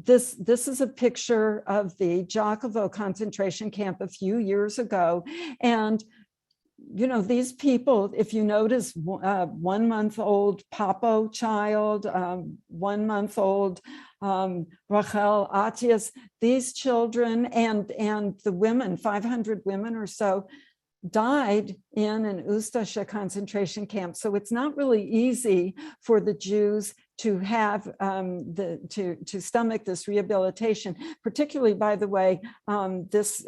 this is a picture of the Jakovo concentration camp a few years ago. And you know, these people, if you notice, 1-month-old Papo child, 1-month-old Rachel Atias, these children and the women, 500 women or so, died in an Ustasha concentration camp. So it's not really easy for the Jews to have to stomach this rehabilitation. Particularly, by the way, this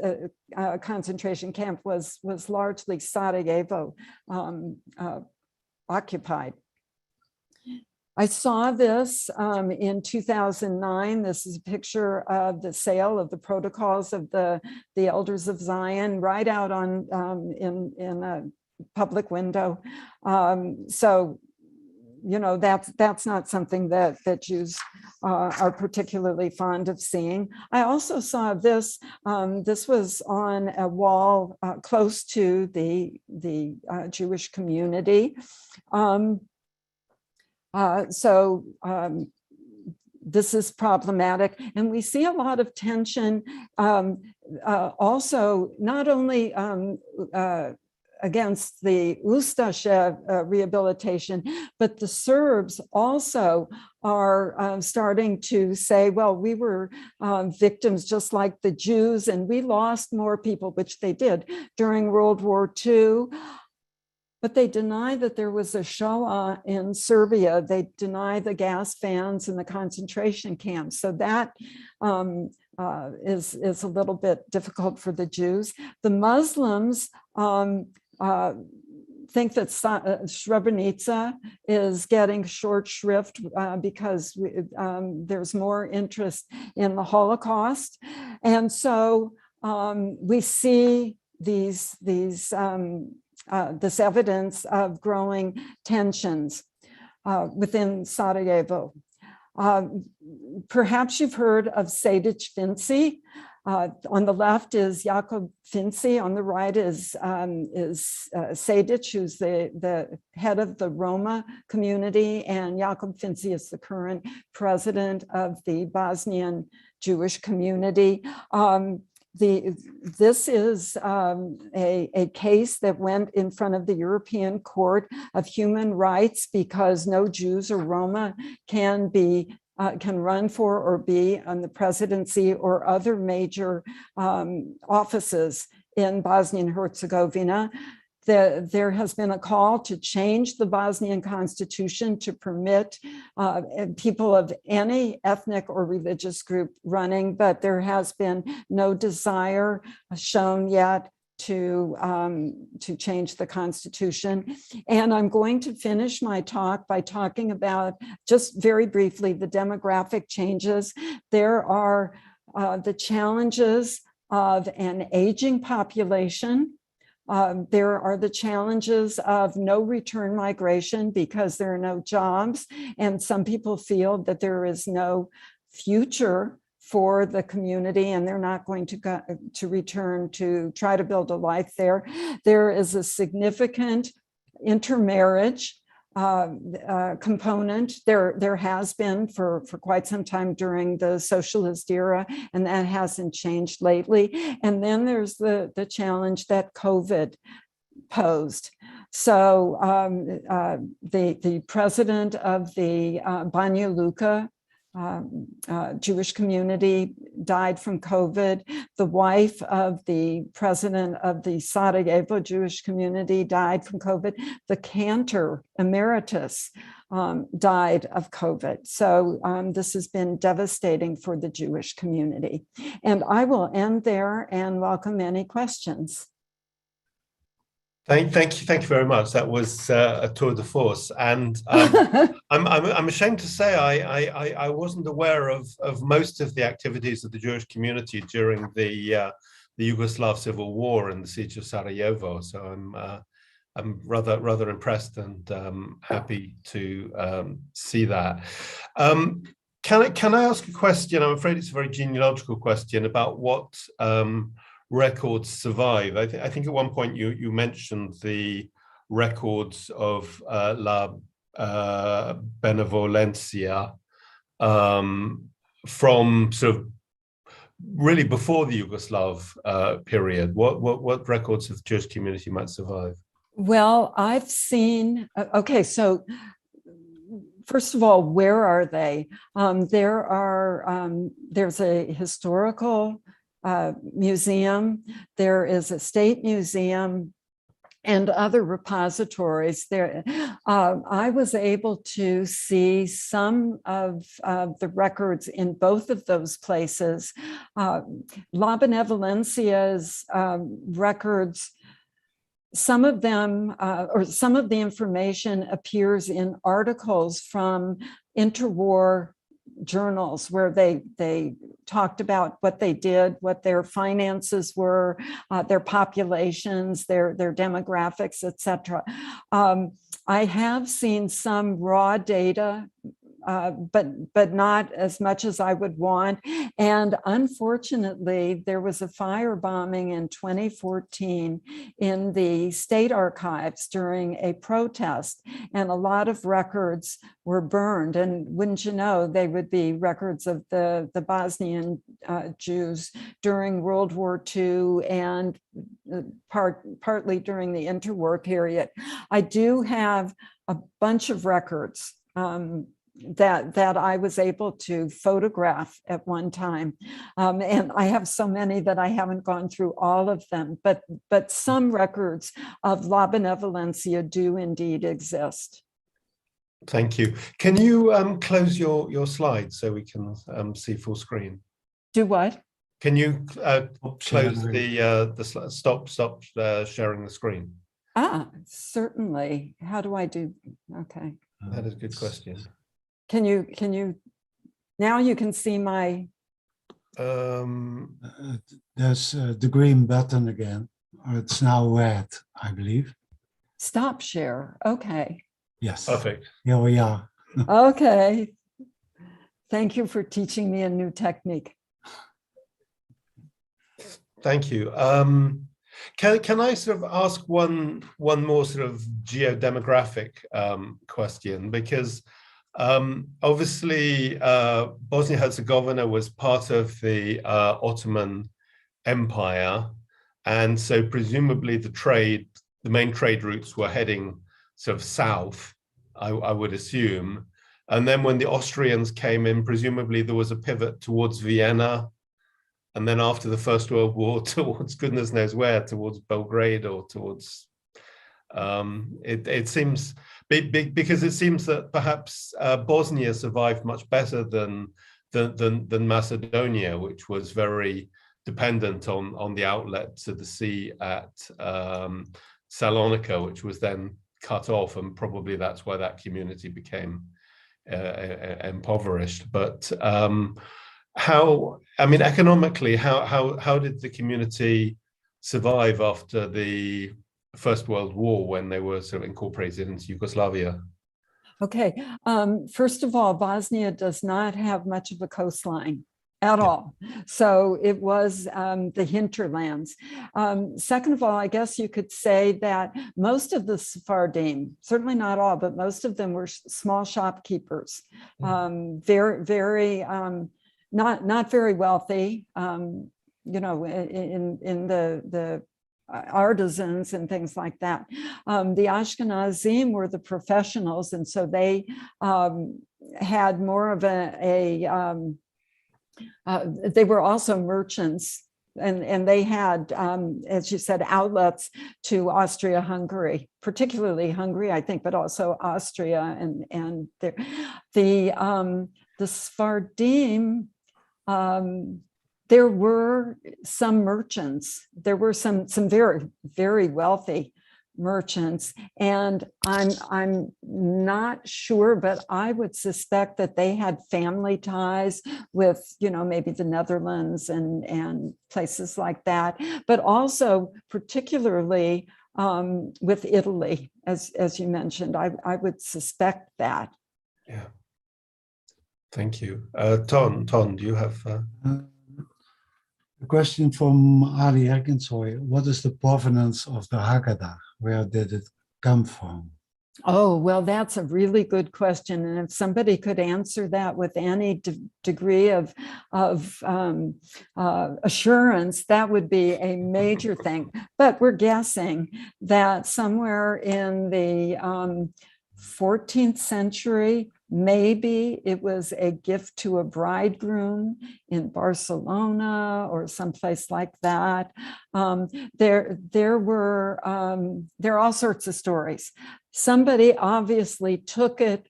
concentration camp was largely Sarajevo occupied. I saw this in 2009. This is a picture of the sale of the protocols of the Elders of Zion right out on in a public window. So, you know, that's not something that Jews are particularly fond of seeing. I also saw this. This was on a wall close to the Jewish community. This is problematic, and we see a lot of tension also, not only against the Ustaše rehabilitation, but the Serbs also are starting to say, well, we were victims just like the Jews, and we lost more people, which they did during World War II. But they deny that there was a Shoah in Serbia. They deny the gas fans and the concentration camps. So that is a little bit difficult for the Jews. The Muslims think that Srebrenica is getting short shrift because there's more interest in the Holocaust. And so we see this evidence of growing tensions within Sarajevo. Perhaps you've heard of Sejdić Finci. On the left is Jakob Finci. On the right is Sejdić, who's the head of the Roma community, and Jakob Finci is the current president of the Bosnian Jewish community. This is a case that went in front of the European Court of Human Rights because no Jews or Roma can run for or be on the presidency or other major offices in Bosnia and Herzegovina. There has been a call to change the Bosnian constitution to permit people of any ethnic or religious group running, but there has been no desire shown yet to change the constitution. And I'm going to finish my talk by talking about, just very briefly, the demographic changes. There are the challenges of an aging population. There are the challenges of no return migration because there are no jobs, and some people feel that there is no future for the community and they're not going to return to try to build a life there. There is a significant intermarriage component. There has been for quite some time during the socialist era, and that hasn't changed lately. And then there's the challenge that COVID posed. So the president of the Banja Luka Jewish community died from COVID. The wife of the president of the Sarajevo Jewish community died from COVID. The cantor emeritus died of COVID. So this has been devastating for the Jewish community. And I will end there and welcome any questions. Thank you very much. That was a tour de force, and I'm ashamed to say I wasn't aware of most of the activities of the Jewish community during the Yugoslav civil war and the siege of Sarajevo. So I'm rather impressed and happy to see that. Can I ask a question? I'm afraid it's a very genealogical question about what records survive. I think at one point you mentioned the records of La Benevolencia from sort of really before the Yugoslav period. What records of the Jewish community might survive? Well, I've seen, okay, so first of all, where are they? There's a historical museum. There is a state museum and other repositories. There, I was able to see some of the records in both of those places. La Benevolencia's records, some of them, or some of the information appears in articles from interwar journals where they talked about what they did, what their finances were, their populations, their demographics, etc. I have seen some raw data, but not as much as I would want. And unfortunately, there was a firebombing in 2014 in the state archives during a protest, and a lot of records were burned. And wouldn't you know, they would be records of the Bosnian Jews during World War II and partly during the interwar period. I do have a bunch of records that I was able to photograph at one time. And I have so many that I haven't gone through all of them, but some records of La Benevolencia do indeed exist. Thank you. Can you close your slide so we can see full screen? Do what? Can you close the stop sharing the screen? Certainly. How do I do? Okay. That is a good question. Can you, now you can see my. There's the green button again, or it's now red, I believe. Stop share, okay. Yes. Perfect. Here we are. Okay. Thank you for teaching me a new technique. Thank you. Can I sort of ask one more sort of geodemographic question? Because obviously Bosnia-Herzegovina was part of the Ottoman Empire, and so presumably the main trade routes were heading sort of south, I would assume. And then when the Austrians came in, presumably there was a pivot towards Vienna, and then after the First World War towards goodness knows where, towards Belgrade or towards it seems because it seems that perhaps Bosnia survived much better than Macedonia, which was very dependent on the outlet to the sea at Salonika, which was then cut off, and probably that's why that community became impoverished. But economically, how did the community survive after the First World War when they were sort of incorporated into Yugoslavia? Okay, first of all, Bosnia does not have much of a coastline at all. So it was the hinterlands. Second of all, I guess you could say that most of the Sephardim, certainly not all, but most of them were small shopkeepers, very not very wealthy, you know, in the artisans and things like that. The Ashkenazim were the professionals, and so they had more of they were also merchants, and they had, as you said, outlets to Austria-Hungary, particularly Hungary, I think, but also Austria, and the Sephardim. There were some merchants. There were some very, very wealthy merchants, and I'm not sure, but I would suspect that they had family ties with, you know, maybe the Netherlands and places like that, but also particularly with Italy, as you mentioned. I would suspect that. Yeah. Thank you. Ton, do you have? A question from Ali Erkensoy. What is the provenance of the Haggadah? Where did it come from? Oh, well, that's a really good question. And if somebody could answer that with any degree of assurance, that would be a major thing. But we're guessing that somewhere in the 14th century, Maybe it was a gift to a bridegroom in Barcelona or someplace like that. There are all sorts of stories. Somebody obviously took it,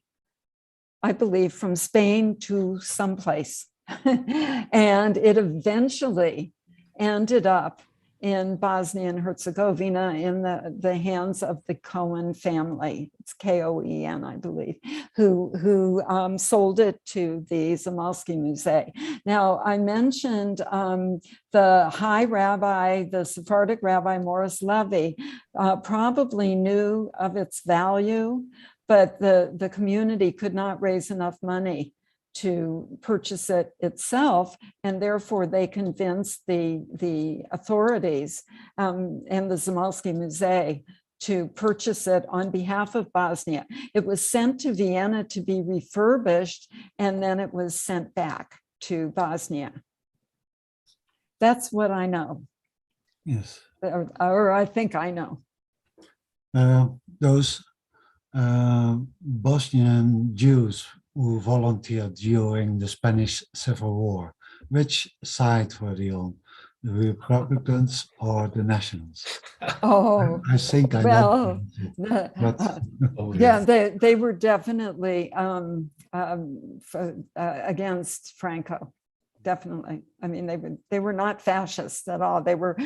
I believe, from Spain to someplace, and it eventually ended up in Bosnia and Herzegovina in the hands of the Cohen family. It's Koen, I believe, who sold it to the Zamalski Museum. Now, I mentioned the high rabbi, the Sephardic rabbi Morris Levy, probably knew of its value, but the community could not raise enough money to purchase it itself, and therefore they convinced the authorities and the Zamalski Museum to purchase it on behalf of Bosnia. It was sent to Vienna to be refurbished, and then it was sent back to Bosnia. That's what I know. Yes. Or I think I know. Those Bosnian Jews who volunteered during the Spanish Civil War, which side were they on? The Republicans or the Nationals? Oh, I think I well, know. But yeah, they were definitely against Franco. Definitely. I mean, they were not fascists at all. They were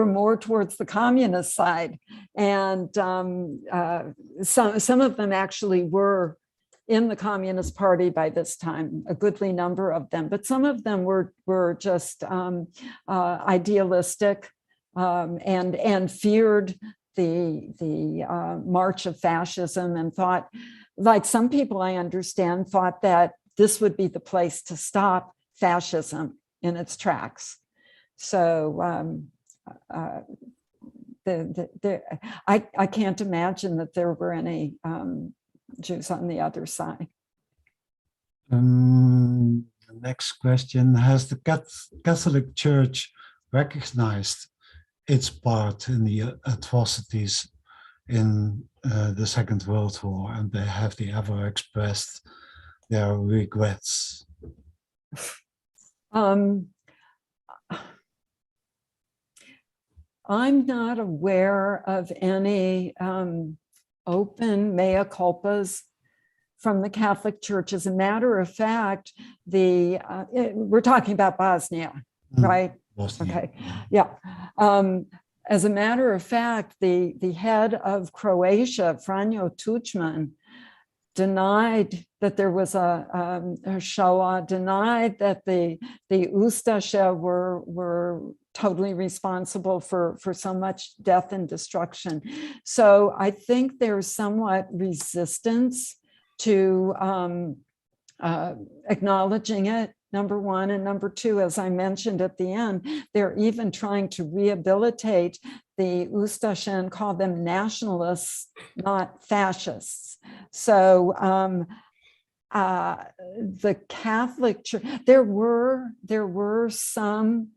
more towards the communist side, and some of them actually were in the Communist Party by this time, a goodly number of them, but some of them were just idealistic and feared the march of fascism, and thought, like some people I understand, thought that this would be the place to stop fascism in its tracks. So I can't imagine that there were any Jews on the other side. the next question, has the Catholic Church recognized its part in the atrocities in the Second World War, and have they ever expressed their regrets? I'm not aware of any open mea culpas from the Catholic Church. As a matter of fact, we're talking about Bosnia, right? Bosnia. Okay, yeah. As a matter of fact, the head of Croatia, Franjo Tuđman, denied that there was a Shoah, denied that the Ustaše were totally responsible for so much death and destruction. So I think there's somewhat resistance to acknowledging it, number one. And number two, as I mentioned at the end, they're even trying to rehabilitate the Ustaše and call them nationalists, not fascists. So the Catholic Church, there were some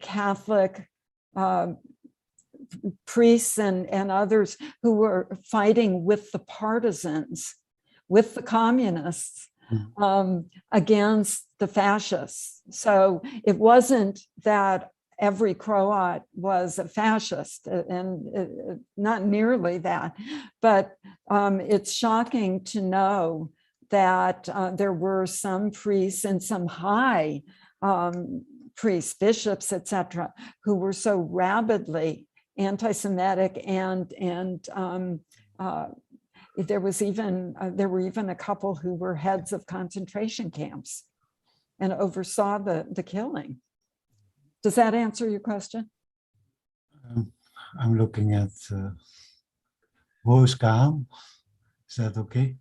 Catholic priests and others who were fighting with the partisans, with the communists, against the fascists. So it wasn't that every Croat was a fascist, and not nearly that, but it's shocking to know that there were some priests and some high priests, bishops, etc., who were so rabidly anti-Semitic, and there were even a couple who were heads of concentration camps and oversaw the killing. Does that answer your question? I'm looking at Gaon. Is that okay?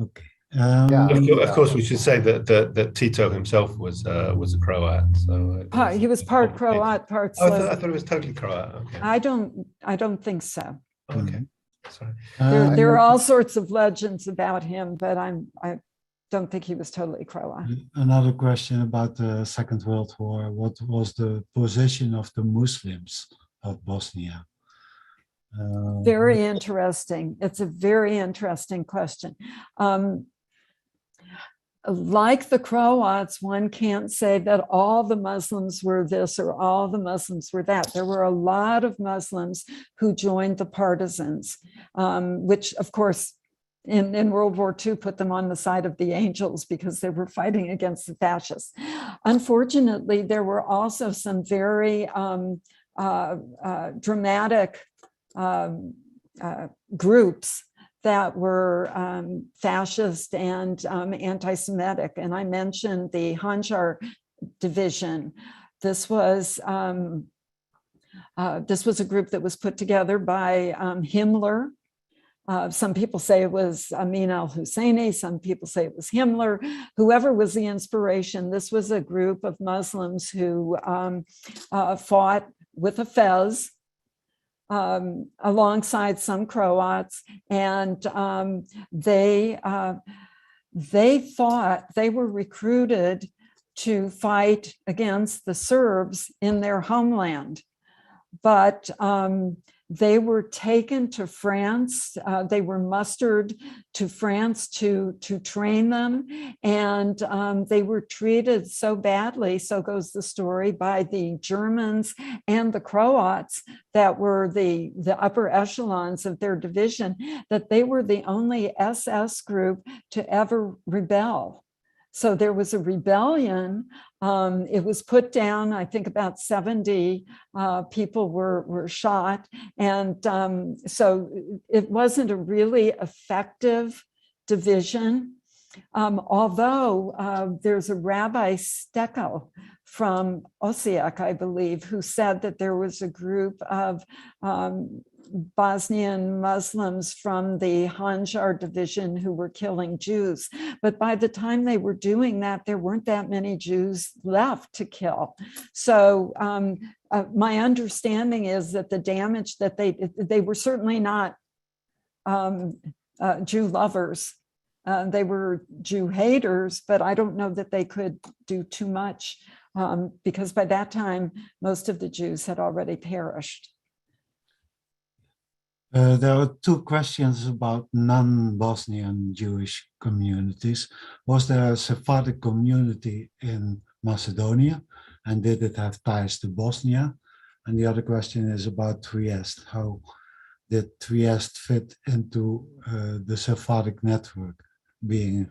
Okay. Of course, we should say that Tito himself was a Croat. So he was part Croat, part I Slav. thought he was totally Croat. Okay. I don't think so. Okay. Sorry. There are all sorts of legends about him, but I don't think he was totally Croat. Another question about the Second World War. What was the position of the Muslims of Bosnia? Very interesting. It's a very interesting question. Like the Croats, one can't say that all the Muslims were this or all the Muslims were that. There were a lot of Muslims who joined the partisans, which of course in World War II put them on the side of the angels because they were fighting against the fascists. Unfortunately, there were also some very dramatic groups that were fascist and anti-Semitic. And I mentioned the Hanjar division. This was a group that was put together by Himmler. Some people say it was Amin al-Husseini, some people say it was Himmler, whoever was the inspiration. This was a group of Muslims who fought with a fez alongside some Croats, and they thought they were recruited to fight against the Serbs in their homeland, but they were taken to France. They were mustered to France to train them, and they were treated so badly, so goes the story, by the Germans and the Croats that were the upper echelons of their division, that they were the only SS group to ever rebel. So there was a rebellion. It was put down. I think about 70 people were shot. And so it wasn't a really effective division. Although there's a Rabbi Steckel from Osijek, I believe, who said that there was a group of Bosnian Muslims from the Hanjar division who were killing Jews. But by the time they were doing that, there weren't that many Jews left to kill. So my understanding is that the damage that they were certainly not Jew lovers. They were Jew haters, but I don't know that they could do too much because by that time, most of the Jews had already perished. There are two questions about non-Bosnian Jewish communities. Was there a Sephardic community in Macedonia, and did it have ties to Bosnia? And the other question is about Trieste. How did Trieste fit into the Sephardic network, being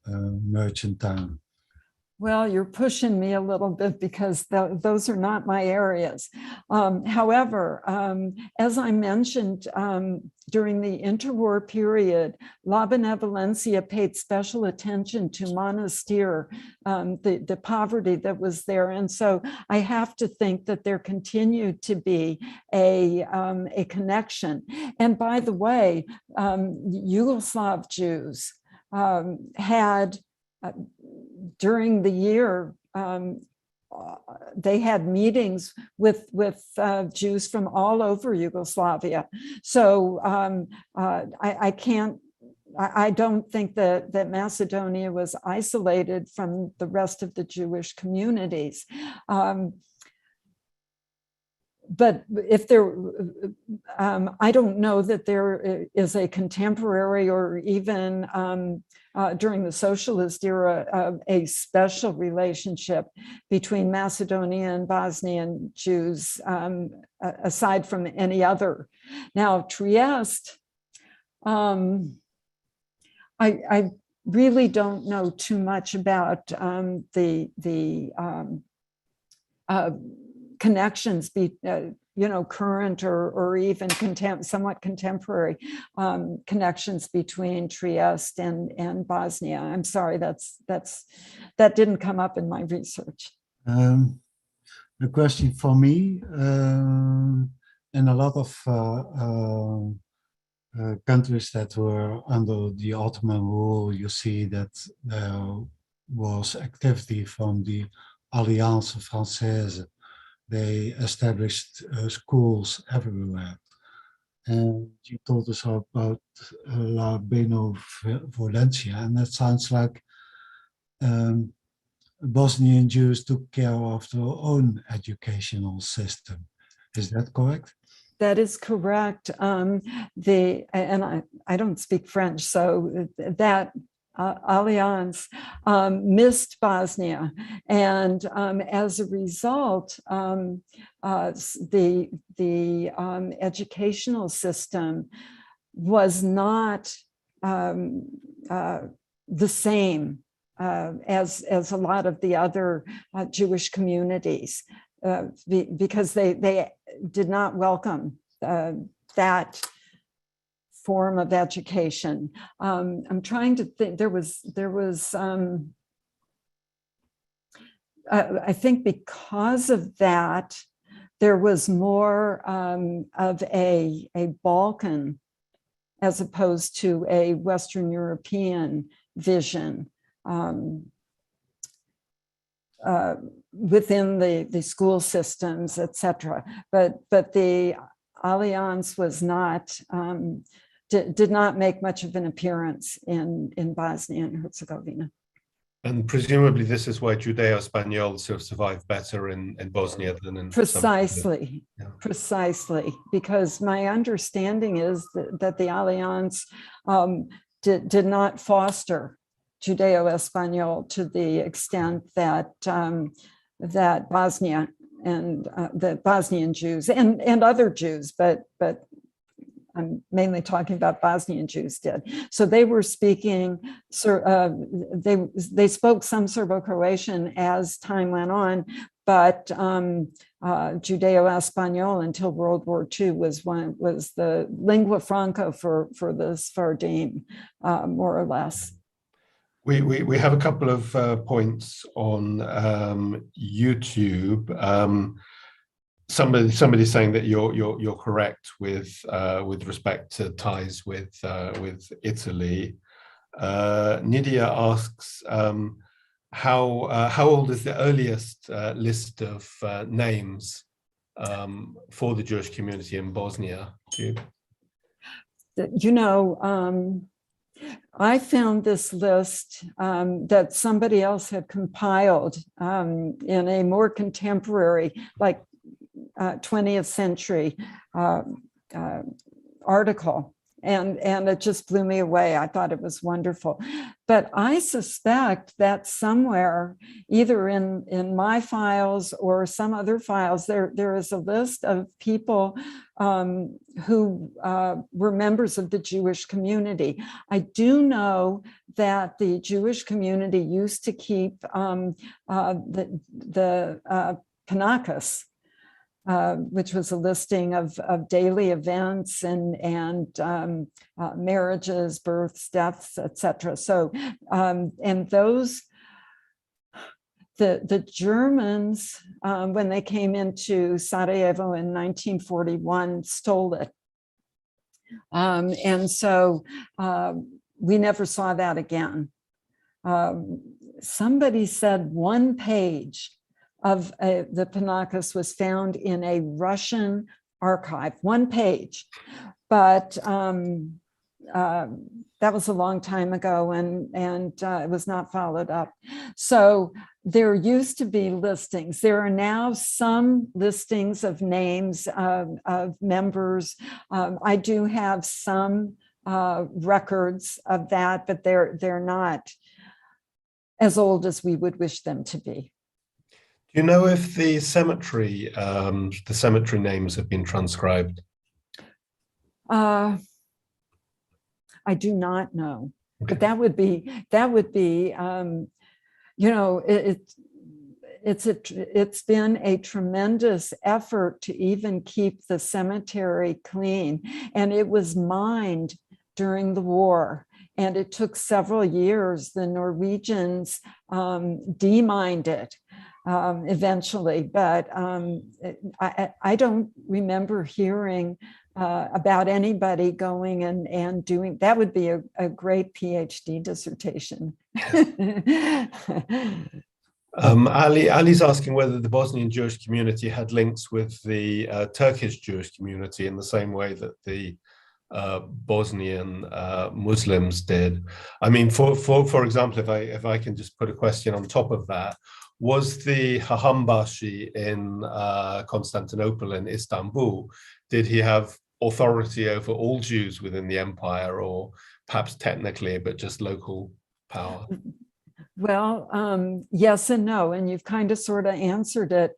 a merchant town? Well, you're pushing me a little bit because those are not my areas. However, as I mentioned, during the interwar period, La Benevolencia paid special attention to Monastir, the poverty that was there. And so I have to think that there continued to be a connection. And by the way, Yugoslav Jews had during the year, they had meetings with Jews from all over Yugoslavia. So I don't think that Macedonia was isolated from the rest of the Jewish communities. But if there, I don't know that there is a contemporary or even during the socialist era, a special relationship between Macedonian and Bosnian Jews, aside from any other. Now, Trieste, I really don't know too much about the connections, current or even somewhat contemporary connections between Trieste and Bosnia. I'm sorry, that didn't come up in my research. A question for me, in a lot of countries that were under the Ottoman rule, you see that there was activity from the Alliance Française. They established schools everywhere. And you told us about La Benevolencia, and that sounds like Bosnian Jews took care of their own educational system. Is that correct? that is correct. I don't speak French, so that alliance missed Bosnia, and as a result, the educational system was not the same as a lot of the other Jewish communities, because they did not welcome that form of education. I'm trying to think. There was I think because of that, there was more of a Balkan as opposed to a Western European vision within the school systems, etc. But the Alliance was not did not make much of an appearance in Bosnia and Herzegovina. And presumably this is why Judeo-Espanjol sort of survived better in Bosnia than in precisely, precisely, because my understanding is that the Alliance did not foster Judeo-Espanjol to the extent that that Bosnia and the Bosnian Jews and other Jews, but I'm mainly talking about Bosnian Jews did. So they were speaking, they spoke some Serbo-Croatian as time went on, but Judeo-Espanjol until World War II was the lingua franca for the Sephardim, more or less. We have a couple of points on YouTube. Somebody saying that you're correct with respect to ties with Italy. Nydia asks how old is the earliest list of names for the Jewish community in Bosnia? You know, I found this list that somebody else had compiled in a more contemporary, like 20th century article, and it just blew me away. I thought it was wonderful. But I suspect that somewhere, either in my files or some other files, there is a list of people who were members of the Jewish community. I do know that the Jewish community used to keep the Panakas, which was a listing of daily events and marriages, births, deaths, etc. So, and those, the Germans, when they came into Sarajevo in 1941, stole it. And so we never saw that again. Somebody said one page of the Panakas was found in a Russian archive, one page, but that was a long time ago, and it was not followed up. So there used to be listings. There are now some listings of names of members. I do have some records of that, but they're not as old as we would wish them to be. Do you know if the cemetery names have been transcribed? I do not know, okay. But that would be, you know, it's been a tremendous effort to even keep the cemetery clean, and it was mined during the war. And it took several years. The Norwegians demined it eventually, but I don't remember hearing about anybody going and doing. That would be a great PhD dissertation. Ali's asking whether the Bosnian Jewish community had links with the Turkish Jewish community in the same way that the Bosnian Muslims did. I mean, for example, if I can just put a question on top of that, was the Haham in Constantinople and Istanbul, did he have authority over all Jews within the empire, or perhaps technically, but just local power? Well, yes and no, and you've kind of sort of answered it.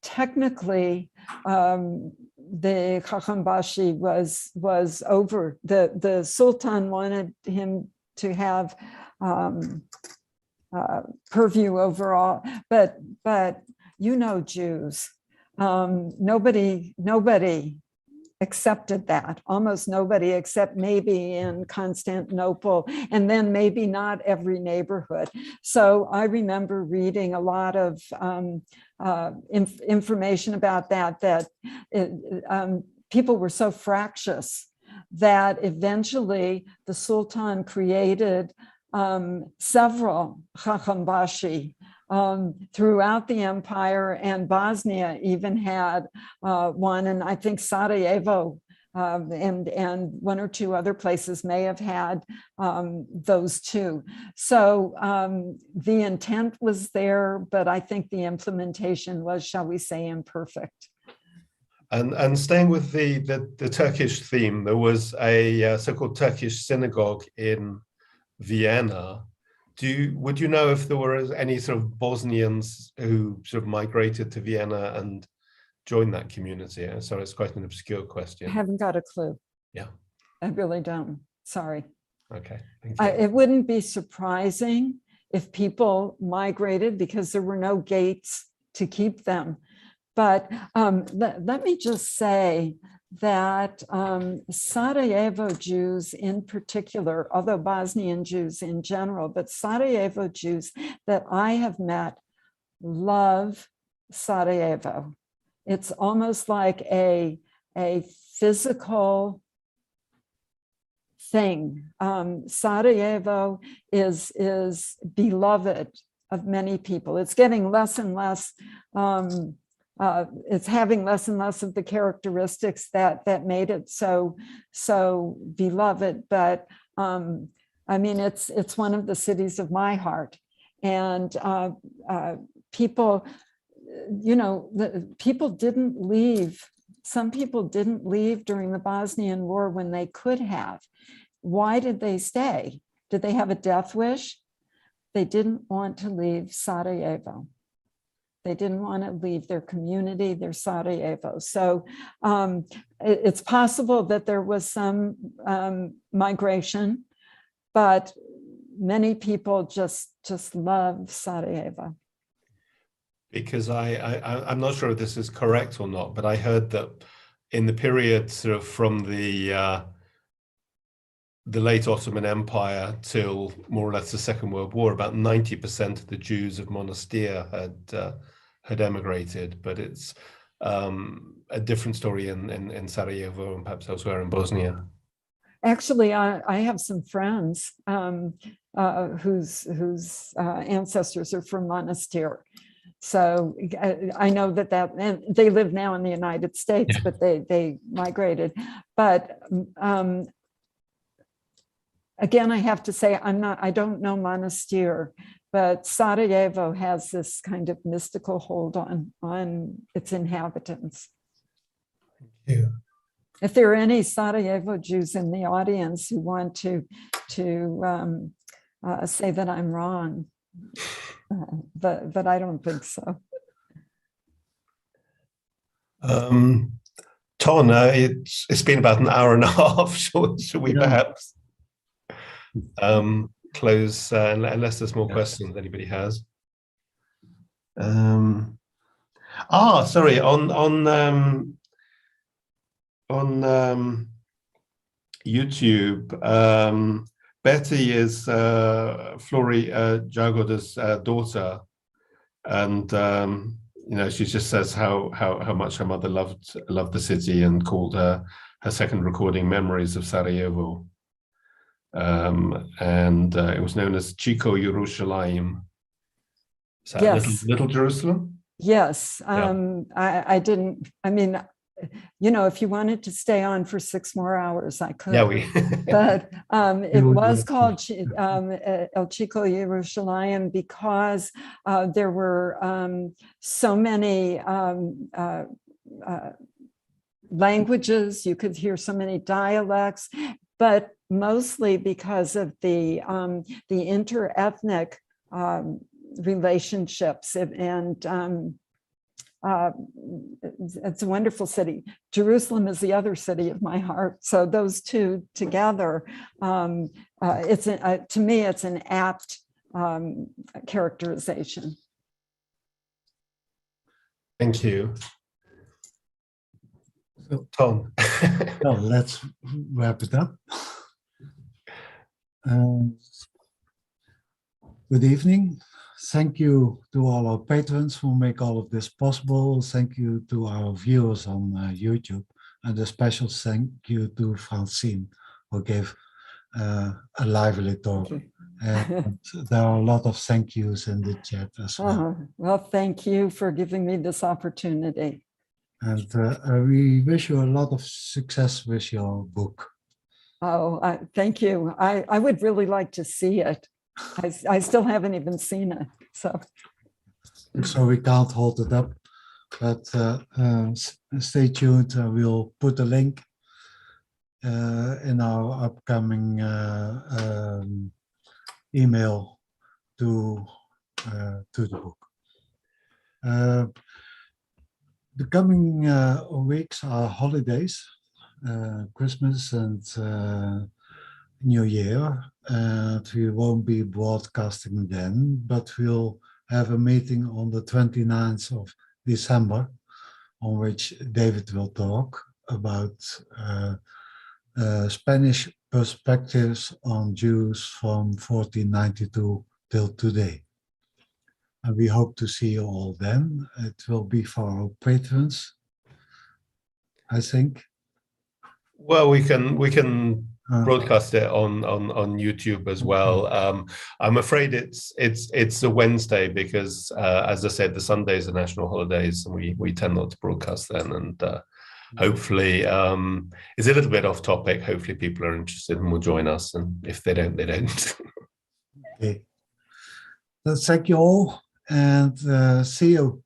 Technically, the Haham was over. The Sultan wanted him to have purview over all, but Jews, nobody accepted that. Almost nobody, except maybe in Constantinople, and then maybe not every neighborhood. So I remember reading a lot of information about that people were so fractious that eventually the Sultan created several Haham throughout the empire, and Bosnia even had one, and I think Sarajevo and one or two other places may have had those too. So the intent was there, but I think the implementation was, shall we say, imperfect. And staying with the Turkish theme, there was a so-called Turkish synagogue in Vienna. Would you know if there were any sort of Bosnians who sort of migrated to Vienna and joined that community? Sorry, it's quite an obscure question. I haven't got a clue. Yeah. I really don't. Sorry. Okay. Thank you. It wouldn't be surprising if people migrated because there were no gates to keep them. But let me just say that Sarajevo Jews in particular, although Bosnian Jews in general, but Sarajevo Jews that I have met love Sarajevo. It's almost like a physical thing. Sarajevo is beloved of many people. It's getting less and less it's having less and less of the characteristics that made it so beloved. But I mean, it's one of the cities of my heart, and people, people didn't leave. Some people didn't leave during the Bosnian War when they could have. Why did they stay? Did they have a death wish? They didn't want to leave Sarajevo. They didn't want to leave their community, their Sarajevo. So it's possible that there was some migration, but many people just love Sarajevo. Because I'm not sure if this is correct or not, but I heard that in the period sort of from the late Ottoman Empire till more or less the Second World War, about 90% of the Jews of Monastir had emigrated, but it's a different story in Sarajevo and perhaps elsewhere in Bosnia. Actually, I have some friends whose ancestors are from Monastir. So I know that and they live now in the United States, but they migrated. But again, I have to say, I don't know Monastir, but Sarajevo has this kind of mystical hold on its inhabitants. Thank you. If there are any Sarajevo Jews in the audience who want to say that I'm wrong, but I don't think so. Ton, it's been about an hour and a half. Should we perhaps close unless there's more questions anybody has? Sorry, on YouTube, Betty is Flori Jagoda's daughter, and she just says how much her mother loved the city and called her second recording Memories of Sarajevo, and it was known as Chico Yerushalayim. Is that Yes. Little Jerusalem? Yes. I didn't. I mean, if you wanted to stay on for 6 more hours, I could. Yeah, we. But it would was like called El Chico Yerushalayim because there were so many languages. You could hear so many dialects, but mostly because of the inter-ethnic relationships, and it's a wonderful city. Jerusalem is the other city of my heart. So those two together, to me, it's an apt characterization. Thank you. So, Tom. well, let's wrap it up. Good evening. Thank you to all our patrons who make all of this possible. Thank you to our viewers on YouTube. And a special thank you to Francine, who gave a lively talk. And there are a lot of thank yous in the chat as well. Well, thank you for giving me this opportunity. And we wish you a lot of success with your book. Oh, thank you. I would really like to see it. I still haven't even seen it, so we can't hold it up, but stay tuned. We'll put a link in our upcoming email to the book. The coming weeks are holidays, Christmas and New Year, and we won't be broadcasting then, but we'll have a meeting on the 29th of December, on which David will talk about Spanish perspectives on Jews from 1492 till today. And we hope to see you all then. It will be for our patrons, I think. Well, we can broadcast it on YouTube as well. I'm afraid it's a Wednesday because, as I said, the Sundays are national holidays, and we tend not to broadcast then. And hopefully, it's a little bit off topic. Hopefully, people are interested and will join us. And if they don't, they don't. Okay. So thank you all, and see you.